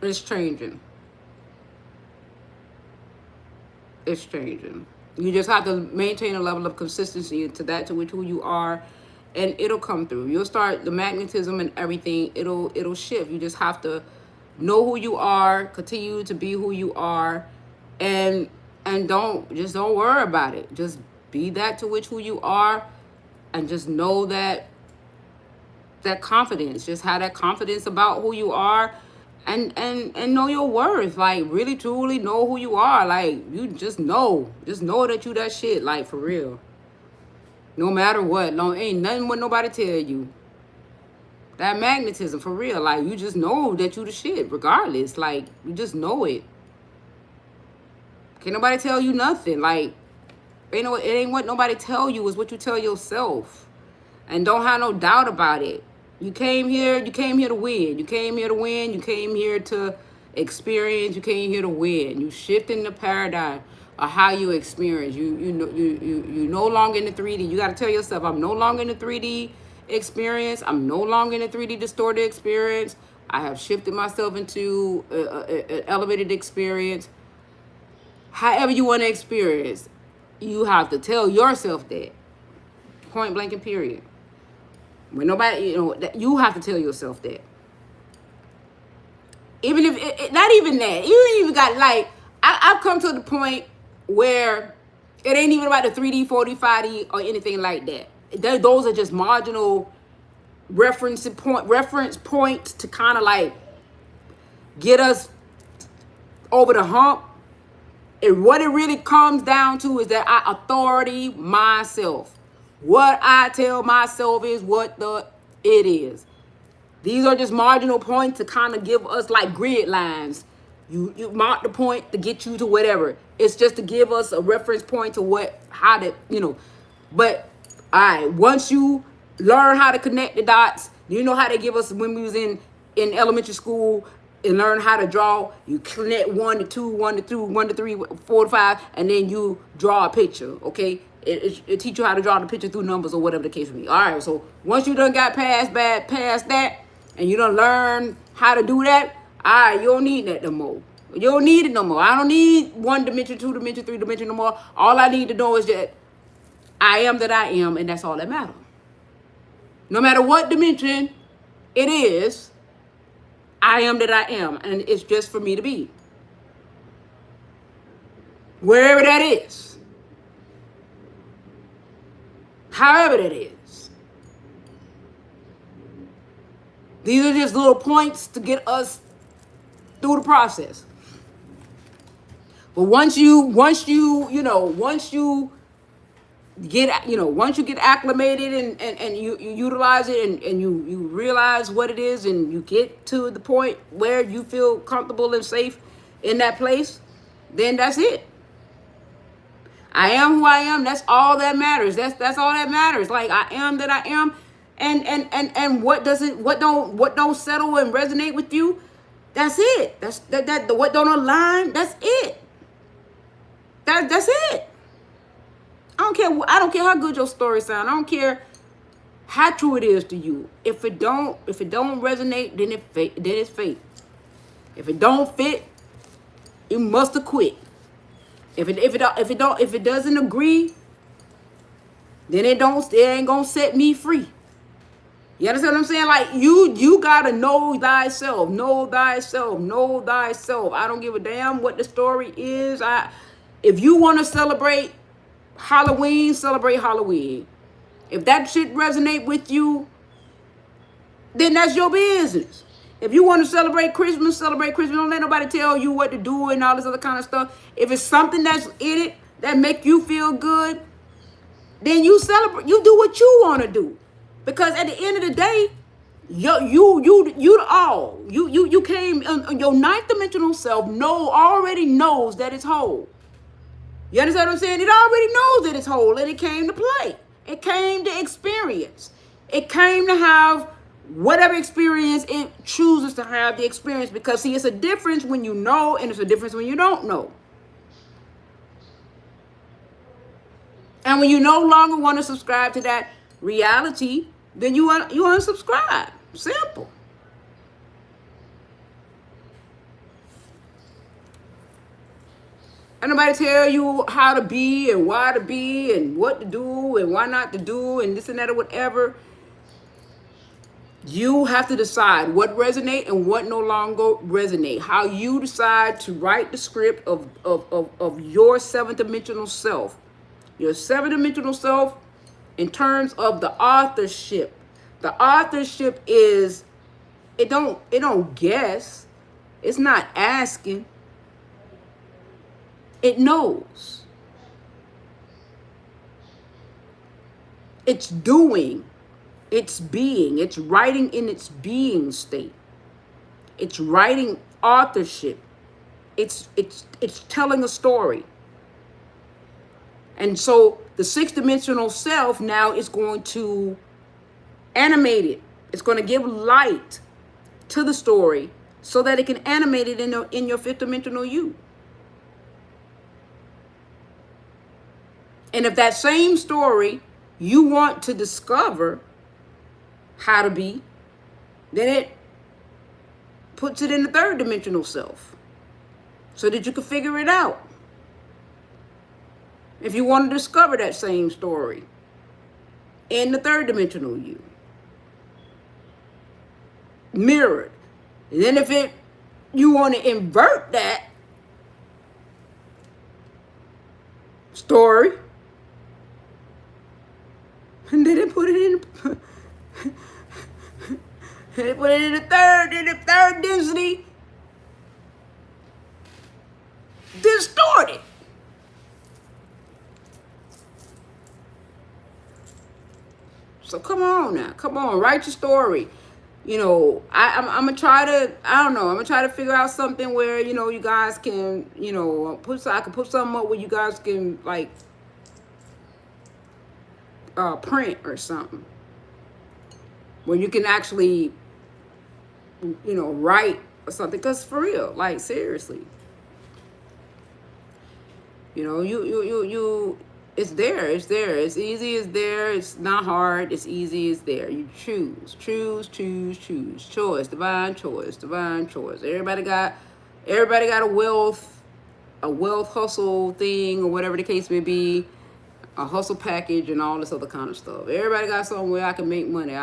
It's changing. It's changing. You just have to maintain a level of consistency to that, to which who you are, and it'll come through. You'll start the magnetism and everything. It'll shift. You just have to know who you are, continue to be who you are, and don't worry about it. Just be that to which who you are, and just know that confidence. Just have that confidence about who you are. And know your worth. Like, really truly know who you are. Like, you just know that you that shit. Like, for real, no matter what. Ain't nothing what nobody tell you. That magnetism, for real. Like, you just know that you the shit regardless. Like, you just know it. Can't nobody tell you nothing. Like, it ain't what nobody tell you, is what you tell yourself. And don't have no doubt about it. You came here to win. You came here to win. You came here to experience. You came here to win. You shifting the paradigm of how you experience. You no longer in the 3D. You got to tell yourself, I'm no longer in the 3D experience. I'm no longer in the 3D distorted experience. I have shifted myself into an elevated experience. However you want to experience, you have to tell yourself that. Point blank and period. When nobody, you have to tell yourself that. Even if, not even that. You ain't even got, like, I've come to the point where it ain't even about the 3D, 4D, 5D, or anything like that. Those are just marginal reference points to kind of like get us over the hump. And what it really comes down to is that I authority myself. What I tell myself is what it is. These are just marginal points to kind of give us like grid lines. You mark the point to get you to whatever. It's just to give us a reference point to how to. But all right, once you learn how to connect the dots, you know how they give us when we was in elementary school and learn how to draw. You connect 1 to 2, 1 to 2, 1 to 3, 4 to 5, and then you draw a picture. Okay. It teach you how to draw the picture through numbers or whatever the case may be. All right, so once you done got past that, and you done learn how to do that, all right, you don't need that no more. You don't need it no more. I don't need 1 dimension, 2 dimension, 3 dimension no more. All I need to know is that I am that I am, and that's all that matters. No matter what dimension it is, I am that I am, and it's just for me to be. Wherever that is. However that is. These are just little points to get us through the process. But once you get acclimated and you utilize it and you realize what it is and you get to the point where you feel comfortable and safe in that place, then that's it. I am who I am. That's all that matters. That's all that matters. Like, I am that I am. And what don't settle and resonate with you, that's it. That's what don't align, that's it. That's it. I don't care how good your story sounds. I don't care how true it is to you. If it don't resonate, then it's fake. If it don't fit, you must have quit. If it doesn't agree, then it ain't gonna set me free. You understand what I'm saying? Like, you gotta know thyself. Know thyself. Know thyself. I don't give a damn what the story is. If you want to celebrate Halloween, celebrate Halloween. If that shit resonate with you, then that's your business. If you want to celebrate Christmas, celebrate Christmas. Don't let nobody tell you what to do and all this other kind of stuff. If it's something that's in it that make you feel good, then you celebrate. You do what you want to do. Because at the end of the day, you came on your ninth dimensional self already knows that it's whole. You understand what I'm saying? It already knows that it's whole, and it came to play. It came to experience. It came to have whatever experience it chooses to have the experience. Because, see, it's a difference when you know, and it's a difference when you don't know. And when you no longer want to subscribe to that reality, then you unsubscribe. Simple. And nobody tell you how to be and why to be and what to do and why not to do and this and that or whatever. You have to decide what resonate and what no longer resonate. How you decide to write the script of your seventh dimensional self. Your seventh dimensional self in terms of the authorship. The authorship is, it don't guess. It's not asking. It knows. It's doing. It's being. It's writing in its being state. It's writing authorship. It's telling a story. And so the sixth dimensional self now is going to animate it. It's going to give light to the story so that it can animate it in your fifth dimensional you. And if that same story you want to discover how to be, then it puts it in the third dimensional self so that you can figure it out. If you want to discover that same story in the third dimensional you, mirrored. And then if you want to invert that story, and then they put it in the third density, distorted. So come on now, write your story. You know, I'm gonna try to figure out something where, you know, you guys can, you know, I can put something up where you guys can, like, print or something where you can actually, you know, write or something. Because for real, like, seriously, you know, you it's there. It's easy, it's there. It's not hard. It's easy, it's there. You choose. Choice, divine choice. Everybody got a wealth hustle thing, or whatever the case may be, a hustle package and all this other kind of stuff. Everybody got something where I can make money.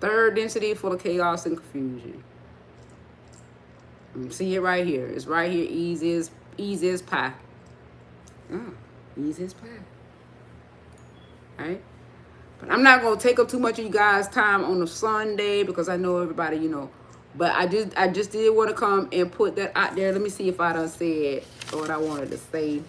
Third density full of chaos and confusion. See it right here. It's right here, easy as pie. Easiest path. Right? But I'm not gonna take up too much of you guys' time on a Sunday because I know everybody, But I just did want to come and put that out there. Let me see if I done said what I wanted to say.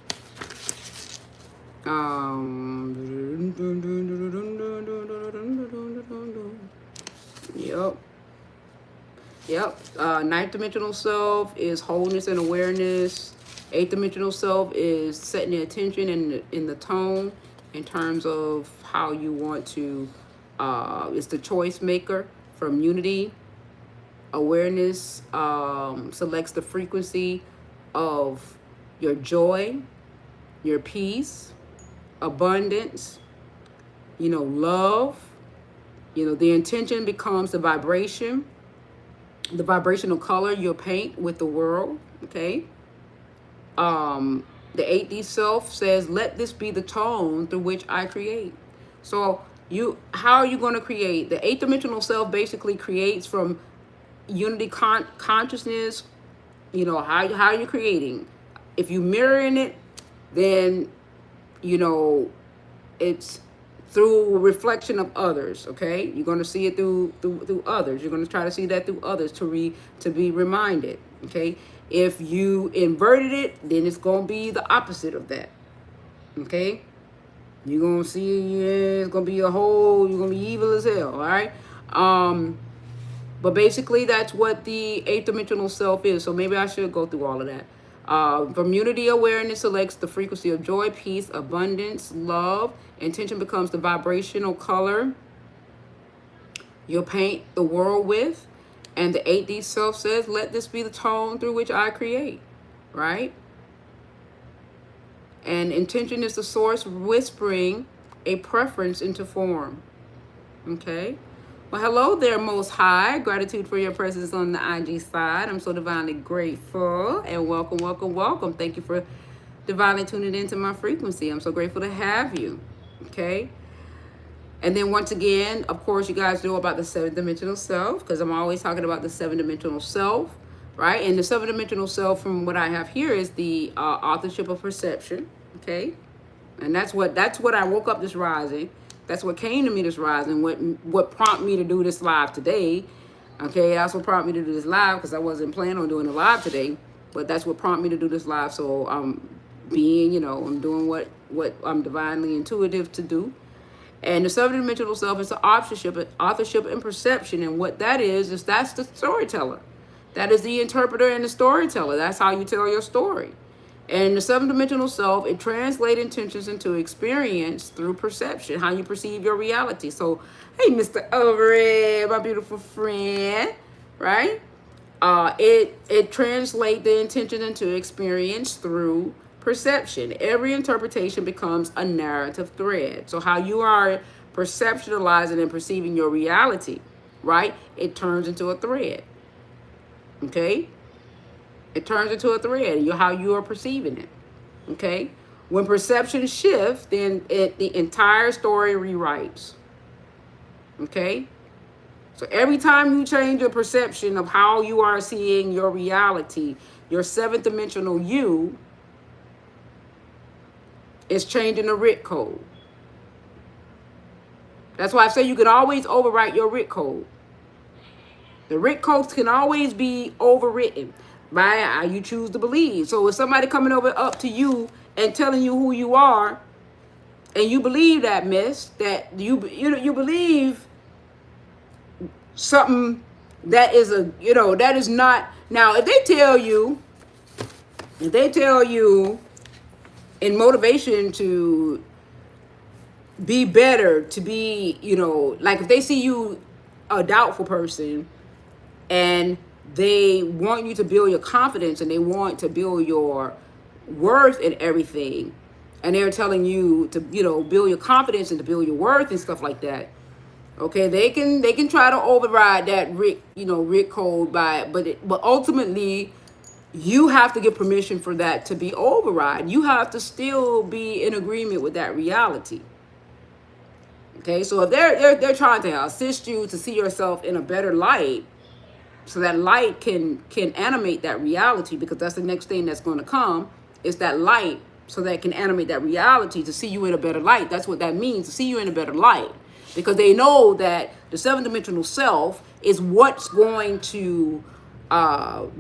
Yep. Ninth dimensional self is wholeness and awareness. Eighth dimensional self is setting the attention in the tone in terms of how you want to. It's the choice maker from unity. Awareness selects the frequency of your joy, your peace, abundance, love. The intention becomes the vibration, the vibrational color you'll paint with the world, okay? The 8D self says, let this be the tone through which I create. So how are you going to create? The 8th dimensional self basically creates from unity consciousness. How are you creating? If you mirroring it, then, it's through reflection of others, okay? You're going to see it through others. You're going to try to see that through others to be reminded, okay? If you inverted it, then it's going to be the opposite of that, okay? You're going to see, it's going to be you're going to be evil as hell, all right? But basically, that's what the 8th dimensional self is. So maybe I should go through all of that. From unity awareness selects the frequency of joy, peace, abundance, love. Intention becomes the vibrational color you'll paint the world with. And the 8D self says, let this be the tone through which I create, right? And intention is the source whispering a preference into form, okay? Well, hello there, Most High. Gratitude for your presence on the IG side. I'm so divinely grateful. And welcome, welcome, welcome. Thank you for divinely tuning into my frequency. I'm so grateful to have you. Okay? And then once again, of course, you guys know about the 7th dimensional self, because I'm always talking about the 7th dimensional self, right? And the 7th dimensional self, from what I have here, is the authorship of perception. Okay? And that's what I woke up this rising. That's what came to me this rising, what prompted me to do this live today. Okay, that's what prompted me to do this live, because I wasn't planning on doing a live today, but that's what prompted me to do this live. So I'm I'm doing what I'm divinely intuitive to do. And the 7th dimensional self is the authorship and perception. And what that is that's the storyteller. That is the interpreter and the storyteller. That's how you tell your story. And the 7th dimensional self, it translates intentions into experience through perception, how you perceive your reality. So, hey, Mr. Overhead, my beautiful friend, right? It translates the intention into experience through perception. Every interpretation becomes a narrative thread. So how you are perceptualizing and perceiving your reality, right? It turns into a thread, okay? It turns into a thread, how you are perceiving it, okay? When perception shifts, then the entire story rewrites, okay? So every time you change your perception of how you are seeing your reality, your 7th dimensional you is changing the writ code. That's why I say you can always overwrite your writ code. The writ codes can always be overwritten by how you choose to believe. So if somebody coming up to you and telling you who you are, and you believe that mess, that you believe something that is that is not. Now if they tell you in motivation to be better, to be, like if they see you a doubtful person and they want you to build your confidence and they want to build your worth and everything, and they're telling you to, build your confidence and to build your worth and stuff like that. Okay, they can try to override that writ code but ultimately you have to get permission for that to be override. You have to still be in agreement with that reality. Okay, so if they're trying to assist you to see yourself in a better light, so that light can animate that reality, because that's the next thing that's going to come, is that light so that it can animate that reality to see you in a better light. That's what that means, to see you in a better light. Because they know that the seventh dimensional self is what's going to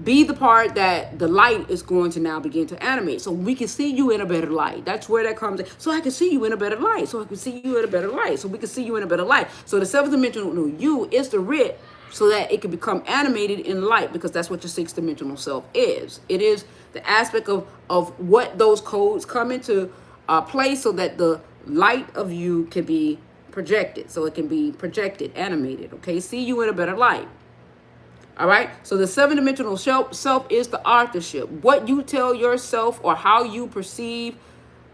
be the part that the light is going to now begin to animate. So we can see you in a better light. That's where that comes in. So I can see you in a better light. So I can see you in a better light. So we can see you in a better light. So the seventh dimensional you is the writ so that it can become animated in light, because that's what your sixth dimensional self is. It is the aspect of what those codes come into play so that the light of you can be projected. So it can be projected, animated. Okay, see you in a better light. All right. So the seven dimensional self is the authorship. What you tell yourself, or how you perceive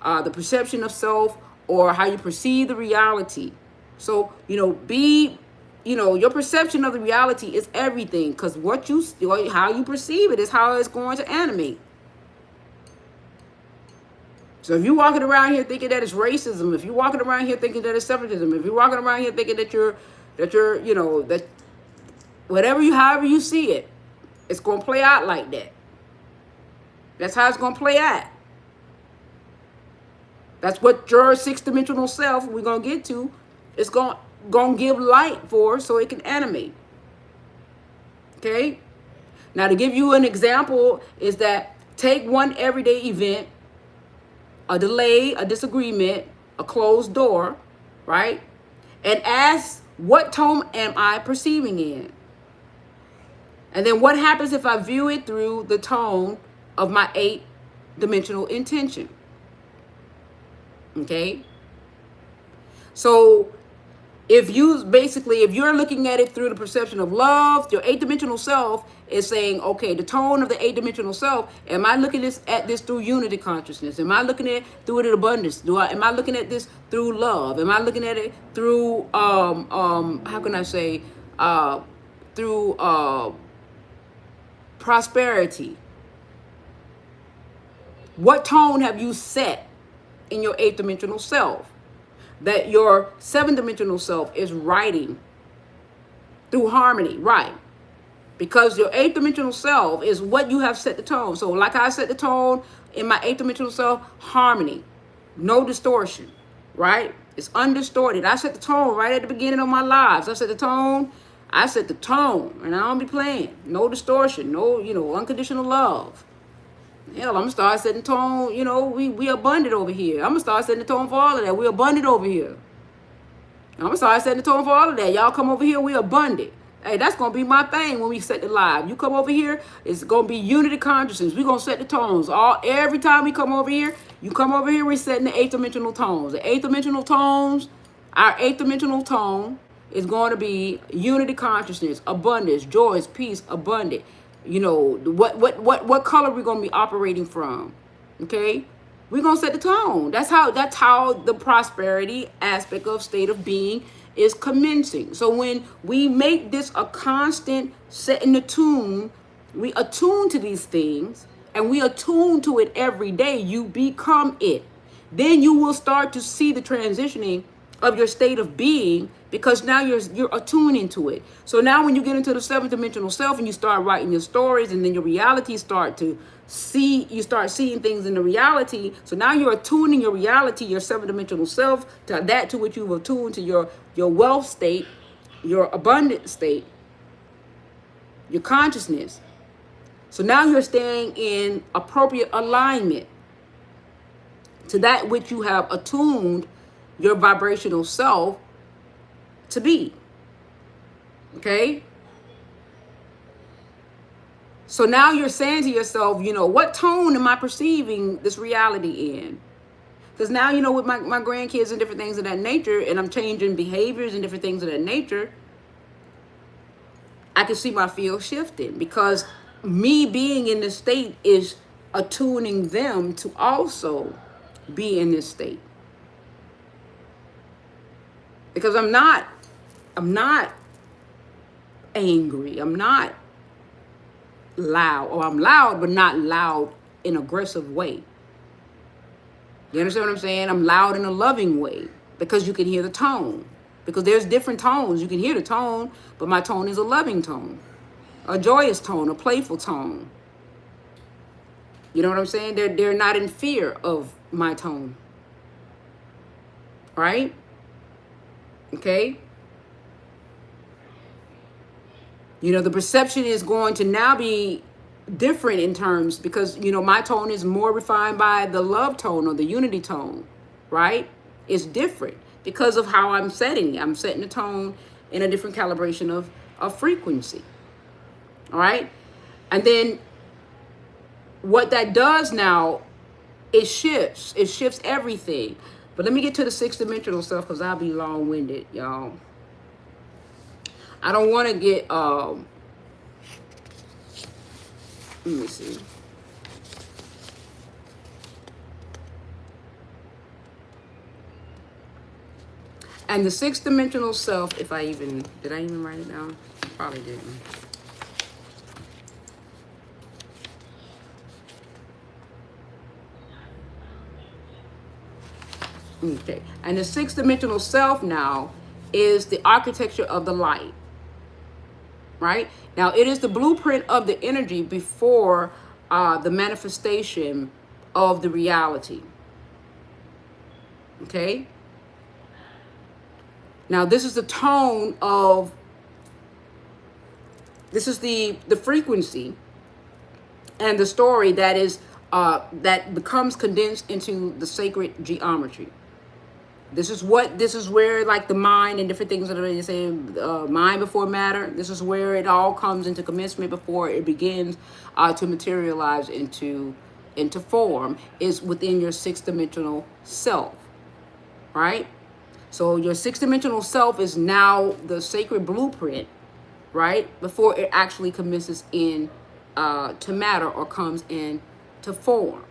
the perception of self, or how you perceive the reality. So, your perception of the reality is everything, because how you perceive it is how it's going to animate. So if you're walking around here thinking that it's racism, if you're walking around here thinking that it's separatism, if you're walking around here thinking that that however you see it, it's going to play out like that. That's how it's going to play out. That's what your sixth dimensional self, we're going to get to, is going to give light for, so it can animate. Okay? Now, to give you an example is that take one everyday event, a delay, a disagreement, a closed door, right? And ask, what tone am I perceiving in? And then what happens if I view it through the tone of my 8-dimensional intention? Okay? So if you're looking at it through the perception of love, your 8-dimensional self is saying, okay, the tone of the 8-dimensional self, am I looking at this through unity consciousness? Am I looking at it through it in abundance? Am I looking at this through love? Am I looking at it through how can I say through prosperity? What tone have you set in your 8th-dimensional self that your 7th-dimensional self is writing through harmony? Right. Because your 8th-dimensional self is what you have set the tone. So like I set the tone in my 8th-dimensional self, harmony, no distortion, right? It's undistorted. I set the tone right at the beginning of my lives. I set the tone, and I don't be playing. No distortion, no, unconditional love. Hell, I'm going to start setting the tone, we abundant over here. I'm going to start setting the tone for all of that. We abundant over here. I'm going to start setting the tone for all of that. Y'all come over here, we abundant. Hey, that's going to be my thing when we set the live. You come over here, it's going to be unity consciousness. We're going to set the tones. Every time we come over here, we're setting the 8th-dimensional tones. The 8th-dimensional tones, our 8th-dimensional tone is going to be unity consciousness, abundance, joy, peace, abundant. What color we're going to be operating from. Okay? We're going to set the tone. That's how the prosperity aspect of state of being is commencing. So when we make this a constant setting the tune, we attune to these things, and we attune to it every day, you become it. Then you will start to see the transitioning of your state of being, because now you're attuning to it. So now when you get into the 7th-dimensional self and you start writing your stories, and then your reality you start seeing things in the reality. So now you're attuning your reality, your 7th-dimensional self, to which you've attuned to your wealth state, your abundant state, your consciousness. So now you're staying in appropriate alignment to that which you have attuned your vibrational self to be. Okay? So now you're saying to yourself, what tone am I perceiving this reality in? Because now, with my grandkids and different things of that nature, and I'm changing behaviors and different things of that nature, I can see my field shifting, because me being in this state is attuning them to also be in this state. Because I'm not angry. I'm not loud, or I'm loud, but not loud in an aggressive way. You understand what I'm saying? I'm loud in a loving way, because you can hear the tone. Because there's different tones. You can hear the tone, but my tone is a loving tone, a joyous tone, a playful tone. You know what I'm saying? They're not in fear of my tone. Right? Okay? You know, the perception is going to now be different in terms because, you know, my tone is more refined by the love tone or the unity tone, right? It's different because of how I'm setting it. I'm setting the tone in a different calibration of frequency. All right? And then what that does now, it shifts. It shifts everything. But let me get to the sixth dimensional stuff because I'll be long-winded, y'all. I don't want to get, let me see. And the sixth dimensional self, if I even, did I even write it down? Probably didn't. Okay, and the sixth dimensional self now is the architecture of the light, right? Now, it is the blueprint of the energy before the manifestation of the reality, okay? Now, this is the tone of, this is the frequency and the story that is, that becomes condensed into the sacred geometry. This is where like the mind and different things that are saying, mind before matter. This is where it all comes into commencement before it begins to materialize into form, is within your sixth dimensional self, right? So your sixth dimensional self is now the sacred blueprint, right? Before it actually commences in to matter or comes in to form,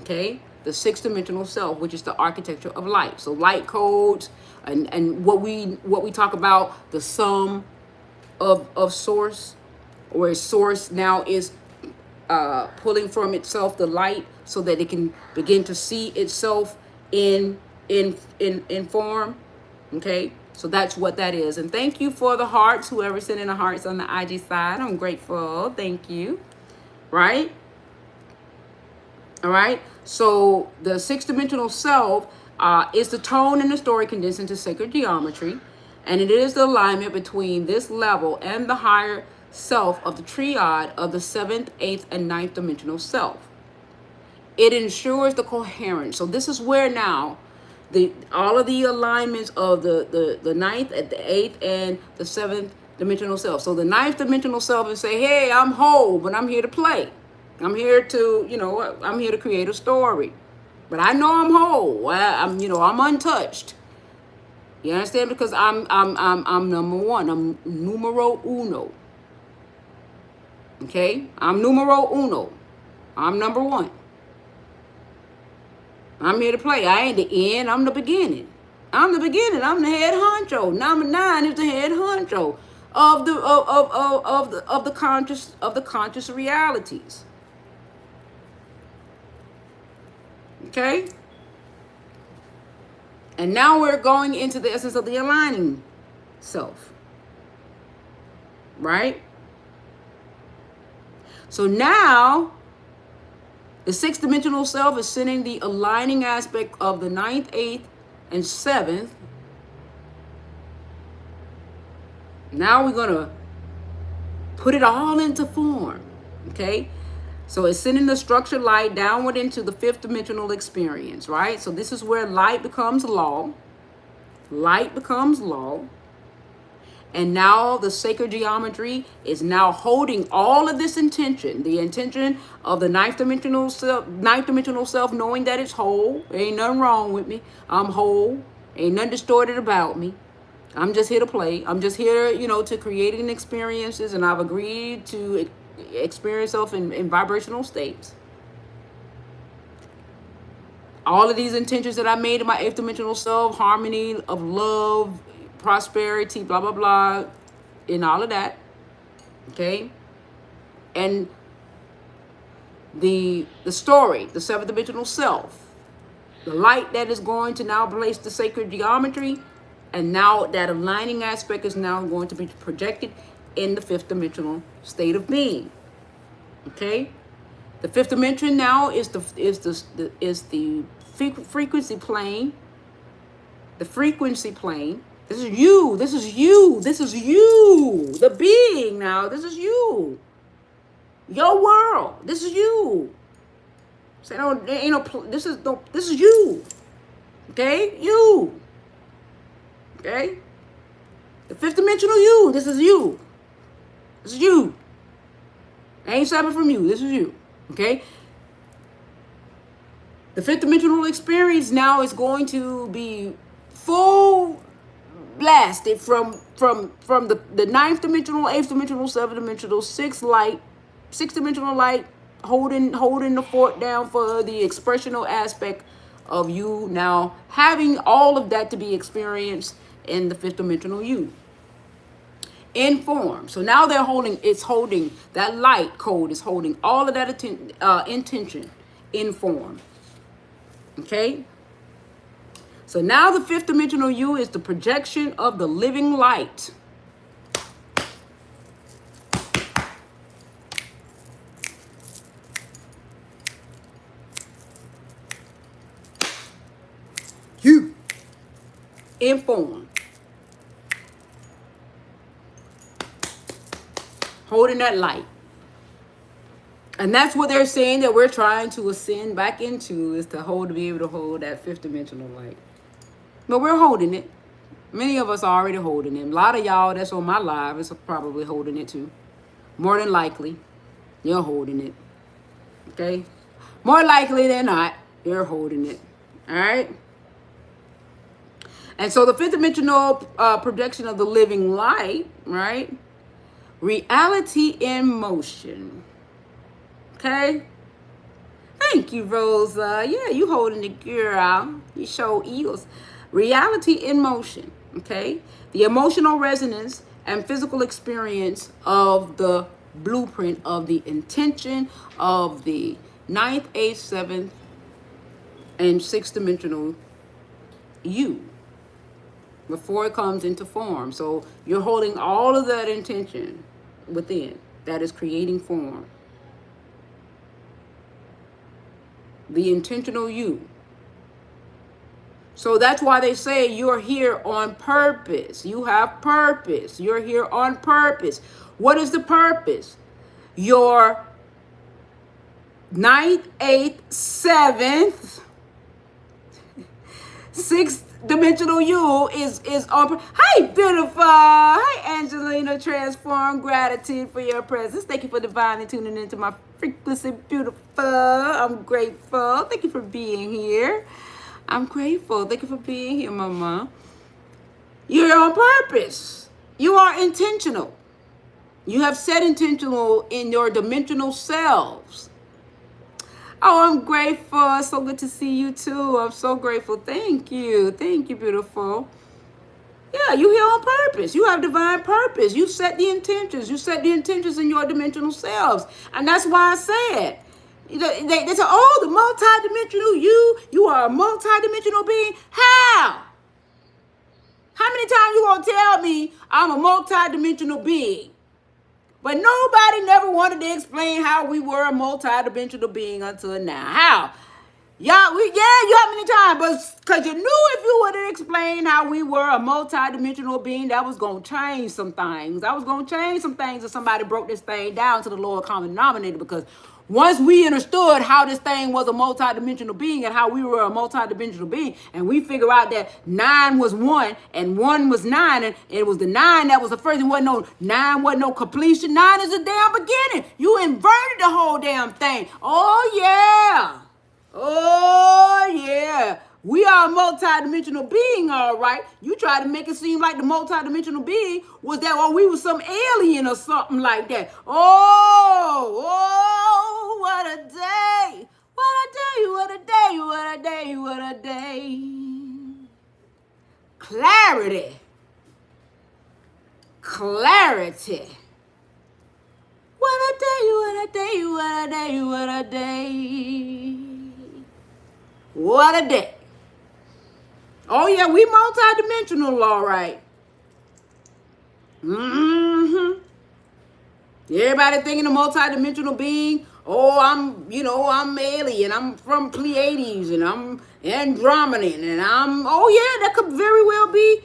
okay? The sixth dimensional self, which is the architecture of light. So light codes and what we talk about, the sum of source, where source now is pulling from itself the light so that it can begin to see itself in form. Okay, so that's what that is. And thank you for the hearts, whoever sent in the hearts on the IG side. I'm grateful. Thank you. Right? All right. So the sixth dimensional self is the tone and the story condensed into sacred geometry. And it is the alignment between this level and the higher self of the triad of the seventh, eighth, and ninth dimensional self. It ensures the coherence. So this is where now all of the alignments of the ninth, the eighth, and the seventh dimensional self. So the ninth dimensional self is say, hey, I'm whole, but I'm here to play. I'm here to, I'm here to create a story. But I know I'm whole. I'm untouched. You understand? Because I'm number one. I'm numero uno. Okay? I'm numero uno. I'm number one. I'm here to play. I ain't the end. I'm the beginning. I'm the beginning. I'm the head honcho. Number 9 is the head honcho of the conscious realities. Okay? And now we're going into the essence of the aligning self. Right? So now, the sixth dimensional self is sending the aligning aspect of the ninth, eighth, and seventh. Now we're going to put it all into form. Okay? So it's sending the structured light downward into the fifth dimensional experience, right? So this is where light becomes law. Light becomes law. And now the sacred geometry is now holding all of this intention, the intention of the ninth dimensional self, knowing that it's whole. There ain't nothing wrong with me. I'm whole. Ain't nothing distorted about me. I'm just here to play. I'm just here, to creating experiences, and I've agreed to experience self in vibrational states. All of these intentions that I made in my eighth dimensional self, harmony of love, prosperity, blah, blah, blah, and all of that. Okay? And the story, the seventh dimensional self, the light that is going to now place the sacred geometry, and now that aligning aspect is now going to be projected in the fifth dimensional state of being. Okay? The fifth dimension now is the frequency plane. The frequency plane. This is you. This is you. This is you. The being now. This is you. Your world. This is you. Say no, there ain't no. This is you. Okay, you. Okay. The fifth dimensional you. This is you. This is you. Ain't separate from you. This is you. Okay. The fifth dimensional experience now is going to be full blasted from the ninth dimensional, eighth dimensional, seventh dimensional, sixth dimensional light, holding the fort down for the expressional aspect of you now having all of that to be experienced in the fifth dimensional you. In form. So now it's holding that light code is holding all of that intention in form. Okay. So now the fifth dimensional you is the projection of the living light. You. In form. Holding that light. And that's what they're saying that we're trying to ascend back into, is to be able to hold that fifth dimensional light. But we're holding it. Many of us are already holding it. A lot of y'all that's on my live is probably holding it too. More than likely, you're holding it. Okay? More likely than not, you're holding it. All right? And so the fifth dimensional projection of the living light, right? Reality in motion. Okay? Thank you, Rosa. Yeah, you holding the girl. You show eagles. Reality in motion. Okay? The emotional resonance and physical experience of the blueprint of the intention of the ninth, eighth, seventh, and sixth dimensional you before it comes into form. So you're holding all of that intention within that is creating form. The intentional you. So that's why they say you're here on purpose. You have purpose. You're here on purpose. What is the purpose? Your ninth, eighth, seventh, sixth dimensional you is on. Hi, beautiful. Hi, Angelina. Transform. Gratitude for your presence. Thank you for divinely tuning into my frequency. Beautiful. I'm grateful. Thank you for being here. I'm grateful. Thank you for being here, Mama. You're on purpose. You are intentional. You have set intentional in your dimensional selves. Oh, I'm grateful. So good to see you too. I'm so grateful. Thank you. Thank you, beautiful. Yeah, you here on purpose. You have divine purpose. You set the intentions. You set the intentions in your dimensional selves. And that's why I said, they say, oh, the multidimensional you are a multidimensional being. How? How many times you gonna tell me I'm a multidimensional being? But nobody never wanted to explain how we were a multidimensional being until now. How? You how many times? But because you knew if you would have explained how we were a multidimensional being, that was going to change some things. That was going to change some things if somebody broke this thing down to the lower common denominator. Because once we understood how this thing was a multidimensional being and how we were a multidimensional being, and we figure out that 9 was 1 and 1 was 9, and it was the 9 that was the first. It wasn't no 9, wasn't no completion. 9 is a damn beginning. You inverted the whole damn thing. Oh yeah. Oh, yeah. We are a multidimensional being, all right. You try to make it seem like the multidimensional being was that, we were some alien or something like that. Oh, what a day. What a day, what a day, what a day, what a day. Clarity. Clarity. What a day, what a day, what a day, what a day. What a day. Oh, yeah, we multidimensional, all right. Mm-hmm. Everybody thinking a multidimensional being, Oh, I'm alien. I'm from Pleiades, and I'm Andromedan, and oh yeah, that could very well be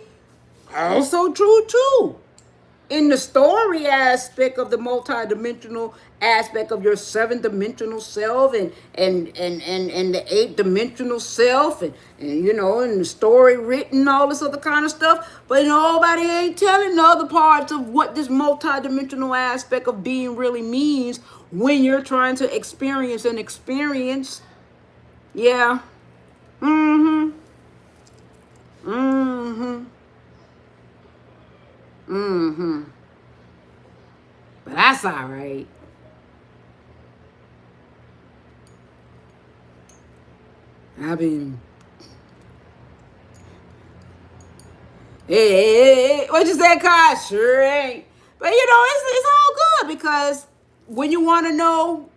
also true too. In the story aspect of the multi-dimensional aspect of your seventh dimensional self, and the eighth dimensional self, and the story written, all this other kind of stuff, but nobody ain't telling the other parts of what this multi-dimensional aspect of being really means when you're trying to experience. Yeah. Mm-hmm. Mm-hmm. Mm-hmm. But that's all right. I mean, hey, what you say, Kai? Sure ain't. But it's all good, because when you want to know,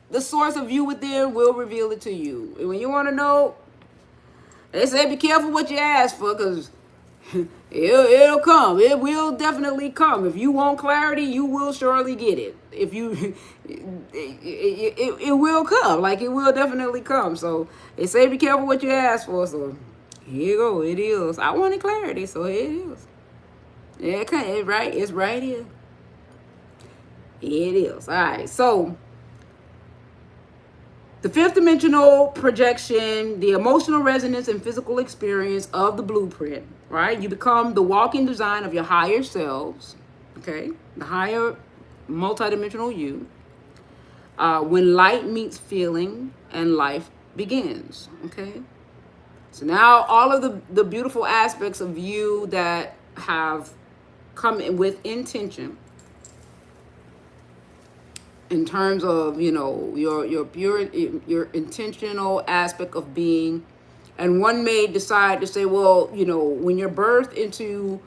the source of you within will reveal it to you. And when you want to know, they say be careful what you ask for, because it'll come. It will definitely come. If you want clarity, you will surely get it. If you, it will come. Like, it will definitely come. So they say be careful what you ask for. So here you go. It is. I wanted clarity, so here it is. Yeah, it's right. It's right here. It is. All right. So the fifth dimensional projection, the emotional resonance and physical experience of the blueprint, right? You become the walking design of your higher selves, okay? The higher multidimensional you. When light meets feeling and life begins, okay? So now all of the beautiful aspects of you that have come in with intention, in terms of your pure, your intentional aspect of being. And one may decide to say, well, when you're birthed into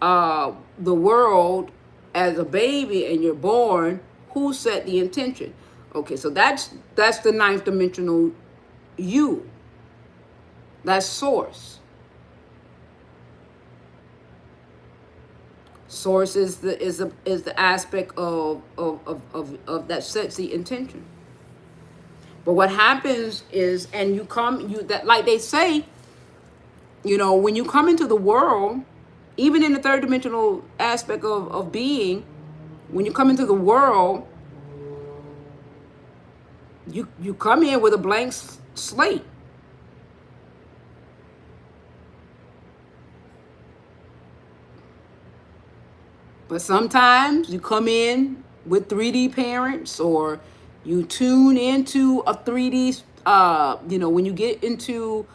the world as a baby and you're born, who set the intention? Okay, so that's the ninth dimensional you. That's source. Source is the aspect of that sets the intention. But what happens is, and that, like they say, when you come into the world, even in the third dimensional aspect of being, when you come into the world, you come in with a blank slate. But sometimes you come in with 3D parents, or you tune into a 3D, when you get into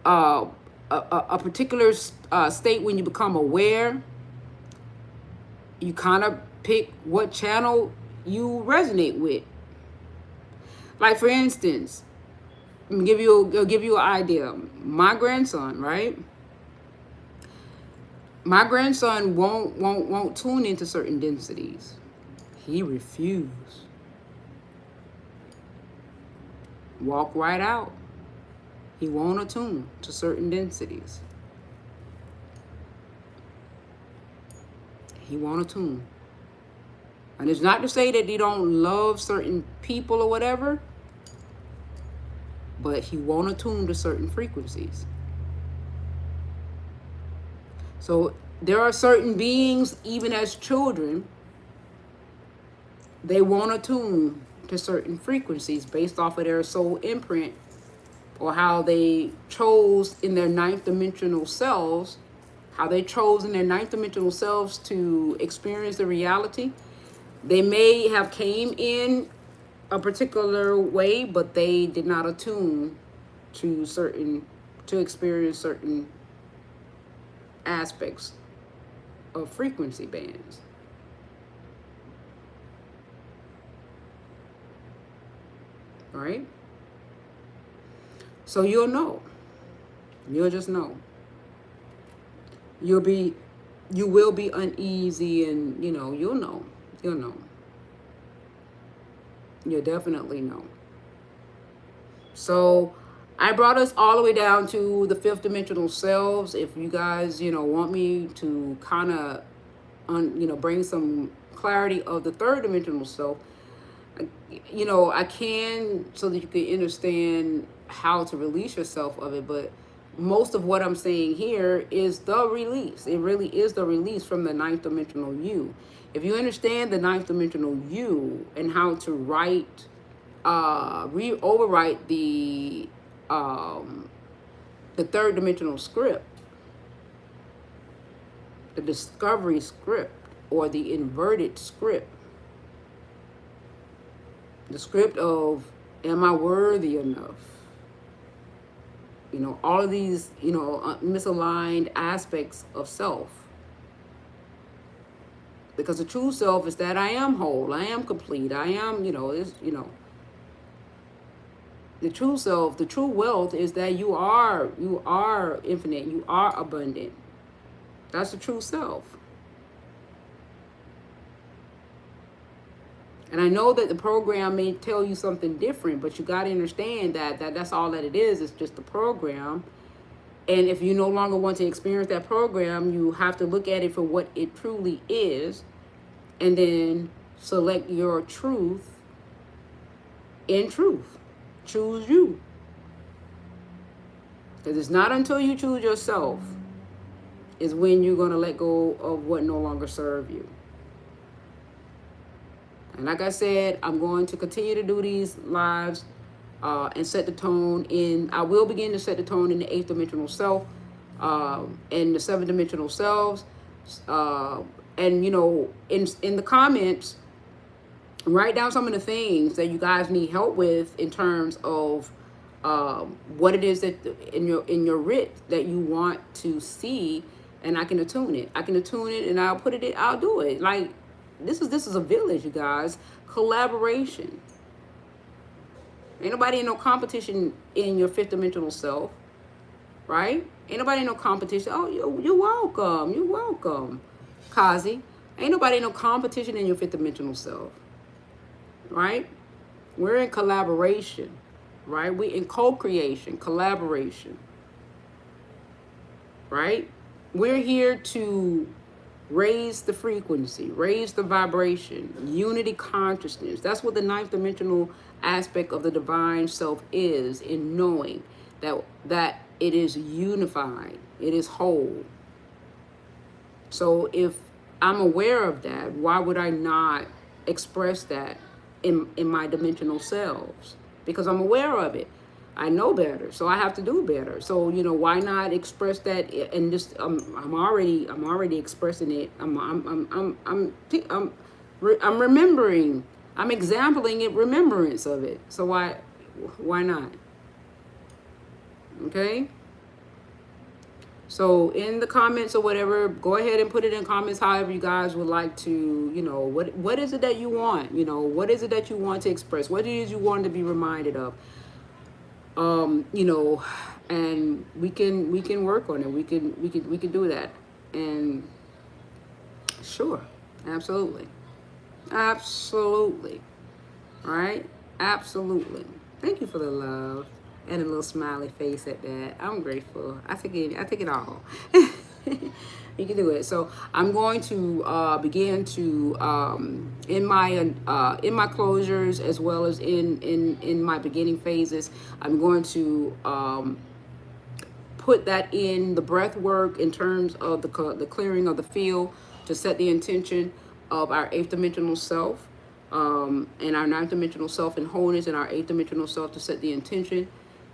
a particular state, when you become aware, you kind of pick what channel you resonate with. Like, for instance, I'll give you an idea. My grandson, right? My grandson won't tune into certain densities. He refused. Walk right out. He won't attune to certain densities. He won't attune. And it's not to say that he don't love certain people or whatever, but he won't attune to certain frequencies. So there are certain beings, even as children, they won't attune to certain frequencies based off of their soul imprint, or how they chose in their ninth dimensional selves, to experience the reality. They may have came in a particular way, but they did not attune to experience certain aspects of frequency bands. Right? So you'll know. You'll just know. You will be uneasy, and you'll know. You'll know. You'll definitely know. So I brought us all the way down to the fifth dimensional selves. If you guys, want me to kind of, bring some clarity of the third dimensional self, You know, I can, so that you can understand how to release yourself of it, but most of what I'm saying here is the release. It really is the release from the ninth dimensional you. If you understand the ninth dimensional you and how to overwrite the third dimensional script, the discovery script, or the inverted script, the script of, am I worthy enough? You know, all of these, you know, misaligned aspects of self. Because the true self is that I am whole, I am complete, I am, you know, the true self, the true wealth is that you are infinite, you are abundant. That's the true self. And I know that the program may tell you something different, but you got to understand that that's all that it is. It's just the program. And if you no longer want to experience that program, you have to look at it for what it truly is, and then select your truth in truth. Choose you. Because it's not until you choose yourself is when you're going to let go of what no longer serves you. And like I said, I'm going to continue to do these lives and set the tone in. I will begin to set the tone in the 8th dimensional self and the 7th dimensional selves. And, you know, in the comments, write down some of the things that you guys need help with in terms of what it is that in your writ that you want to see, and I can attune it. I can attune it, and I'll put it in, I'll do it. Like, this is a village, you guys. Collaboration. Ain't nobody in no competition in your 5th dimensional self, right? Ain't nobody in no competition. Oh, you're welcome. You're welcome, Kazi. Ain't nobody in no competition in your 5th dimensional self, right? We're in collaboration, right? We in co-creation, collaboration, right? We're here to raise the frequency, raise the vibration, unity consciousness. That's what the 9th dimensional aspect of the divine self is, in knowing that it is unified, it is whole. So if I'm aware of that, why would I not express that in my dimensional selves? Because I'm aware of it. I know better, so I have to do better. So, you know, why not express that? And just I'm already expressing it. I'm remembering. I'm exampling it, remembrance of it. So why not? Okay. So in the comments or whatever, go ahead and put it in comments however you guys would like to, you know, what is it that you want? You know, what is it that you want to express? What it is you want to be reminded of? You know, and we can work on it. We can do that. And sure, absolutely. Absolutely. All right? Absolutely. Thank you for the love and a little smiley face at that. I'm grateful. I take it all. You can do it. So I'm going to begin to in my closures, as well as in my beginning phases, I'm going to put that in the breath work in terms of the clearing of the field to set the intention of our 8th dimensional self, and our 9th dimensional self in wholeness, and our 8th dimensional self to set the intention.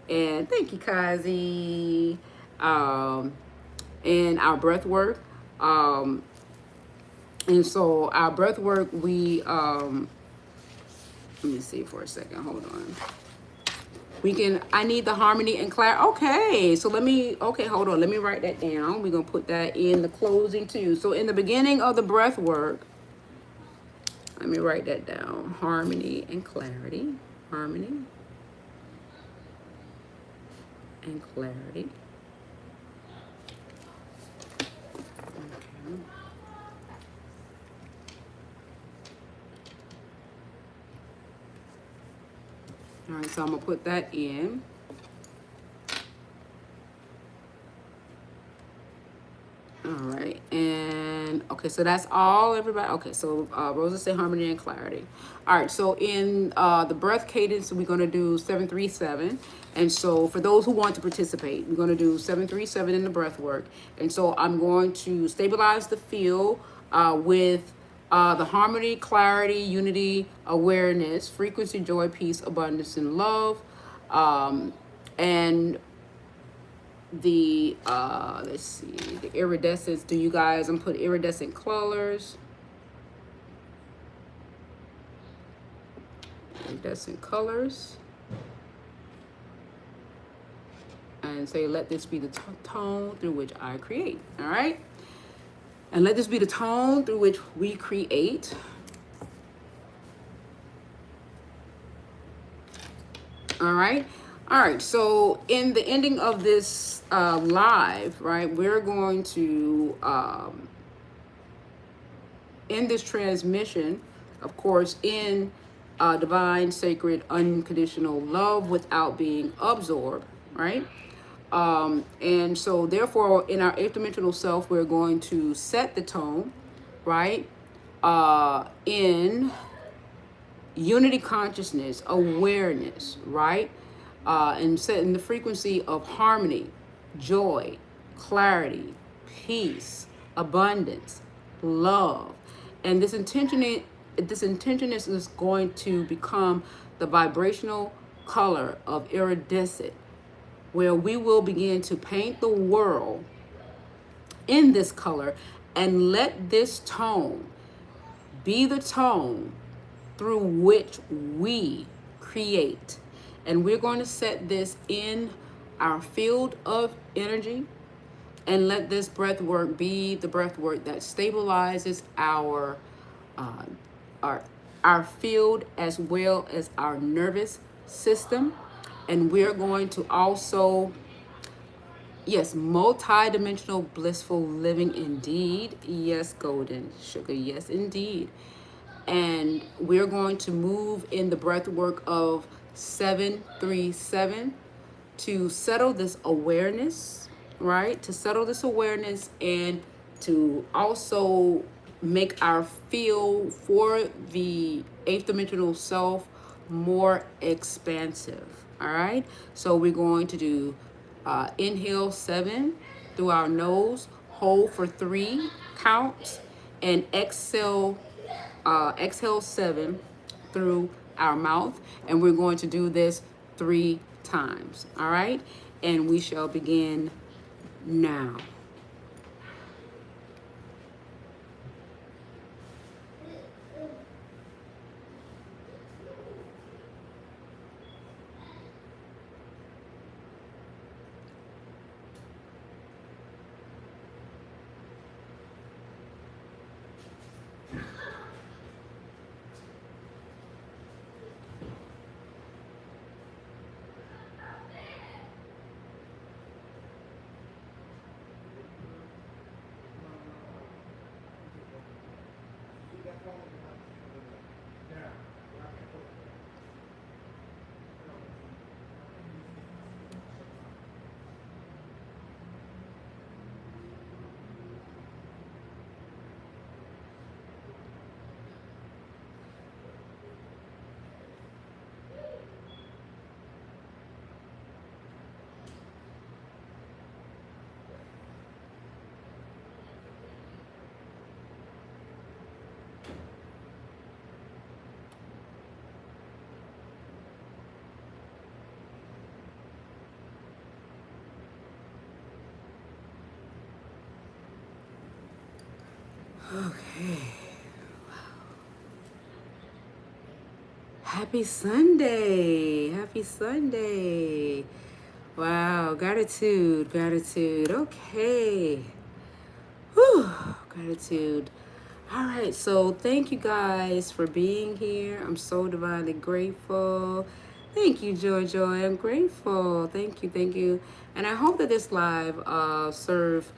And thank you, Kazi. And our breath work. And so our breath work, we, let me see for a second, hold on. I need the harmony and clarity. Okay, so hold on. Let me write that down. We're going to put that in the closing too. So in the beginning of the breath work, let me write that down. Harmony and clarity. Harmony and clarity. Okay. All right, so I'm gonna put that in. All right, and Okay, so that's all, everybody. Okay, so Rosa said harmony and clarity. All right, so in the breath cadence, we're going to do 737. And so for those who want to participate, we're going to do 737 in the breath work. And so I'm going to stabilize the field with the harmony, clarity, unity, awareness, frequency, joy, peace, abundance, and love. And the let's see, the iridescence. Do you guys? I'm putting iridescent colors. Iridescent colors. And say, let this be the tone through which I create. All right. And let this be the tone through which we create. All right. All right. So in the ending of this live, right, we're going to end this transmission, of course, in divine, sacred, unconditional love without being absorbed, right? And so therefore, in our eighth dimensional self, we're going to set the tone, right? In unity consciousness, awareness, right? And setting the frequency of harmony, joy, clarity, peace, abundance, love. And this intention is going to become the vibrational color of iridescent, where we will begin to paint the world in this color and let this tone be the tone through which we create. And we're going to set this in our field of energy and let this breath work be the breath work that stabilizes our field as well as our nervous system. And we're going to also, yes, multi-dimensional blissful living indeed. Yes, golden sugar, yes, indeed. And we're going to move in the breath work of 737 to settle this awareness, right? To settle this awareness and to also make our feel for the eighth dimensional self more expansive. All right. So we're going to do inhale 7 through our nose, hold for 3 counts, and exhale 7 through our mouth. And we're going to do this 3 times. All right. And we shall begin now. Okay. Happy Sunday. Happy Sunday. Wow. Gratitude. Gratitude. Okay. Whew. Gratitude. All right. So thank you guys for being here. I'm so divinely grateful. Thank you, Joy. I'm grateful. Thank you. Thank you. And I hope that this live serve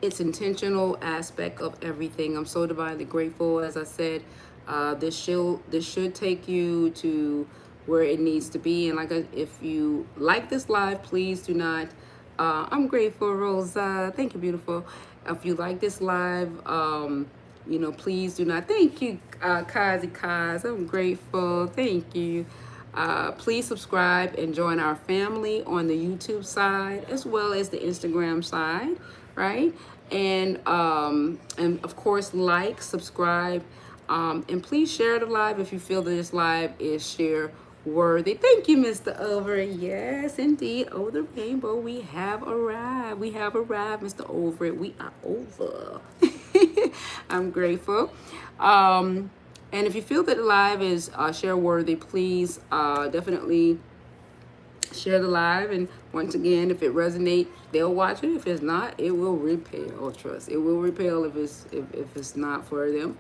its intentional aspect of everything. I'm so divinely grateful. As I said, this should take you to where it needs to be. And if you like this live, please do not I'm grateful, Rosa. Thank you, beautiful. If you like this live, please do not. Thank you, Kazi Kaz. I'm grateful. Thank you. Please subscribe and join our family on the YouTube side as well as the Instagram side, right? And of course, like, subscribe, and please share the live if you feel that this live is share worthy. Thank you, Mr. Over. Yes, indeed. Over the rainbow, we have arrived. We have arrived, Mr. Over. We are over. I'm grateful. And if you feel that the live is share worthy, please definitely share the live. And once again, if it resonates, they'll watch it. If it's not, it will repel. Trust, it will repel if it's not for them.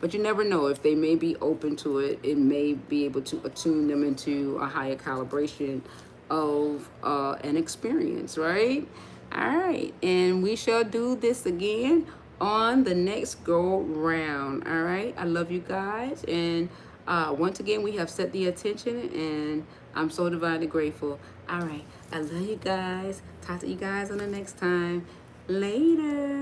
But you never know, if they may be open to it, it may be able to attune them into a higher calibration of an experience, right? All right, and we shall do this again on the next go round. All right, I love you guys, and once again, we have set the attention, and I'm so divinely grateful. All right, I love you guys. Talk to you guys on the next time. Later.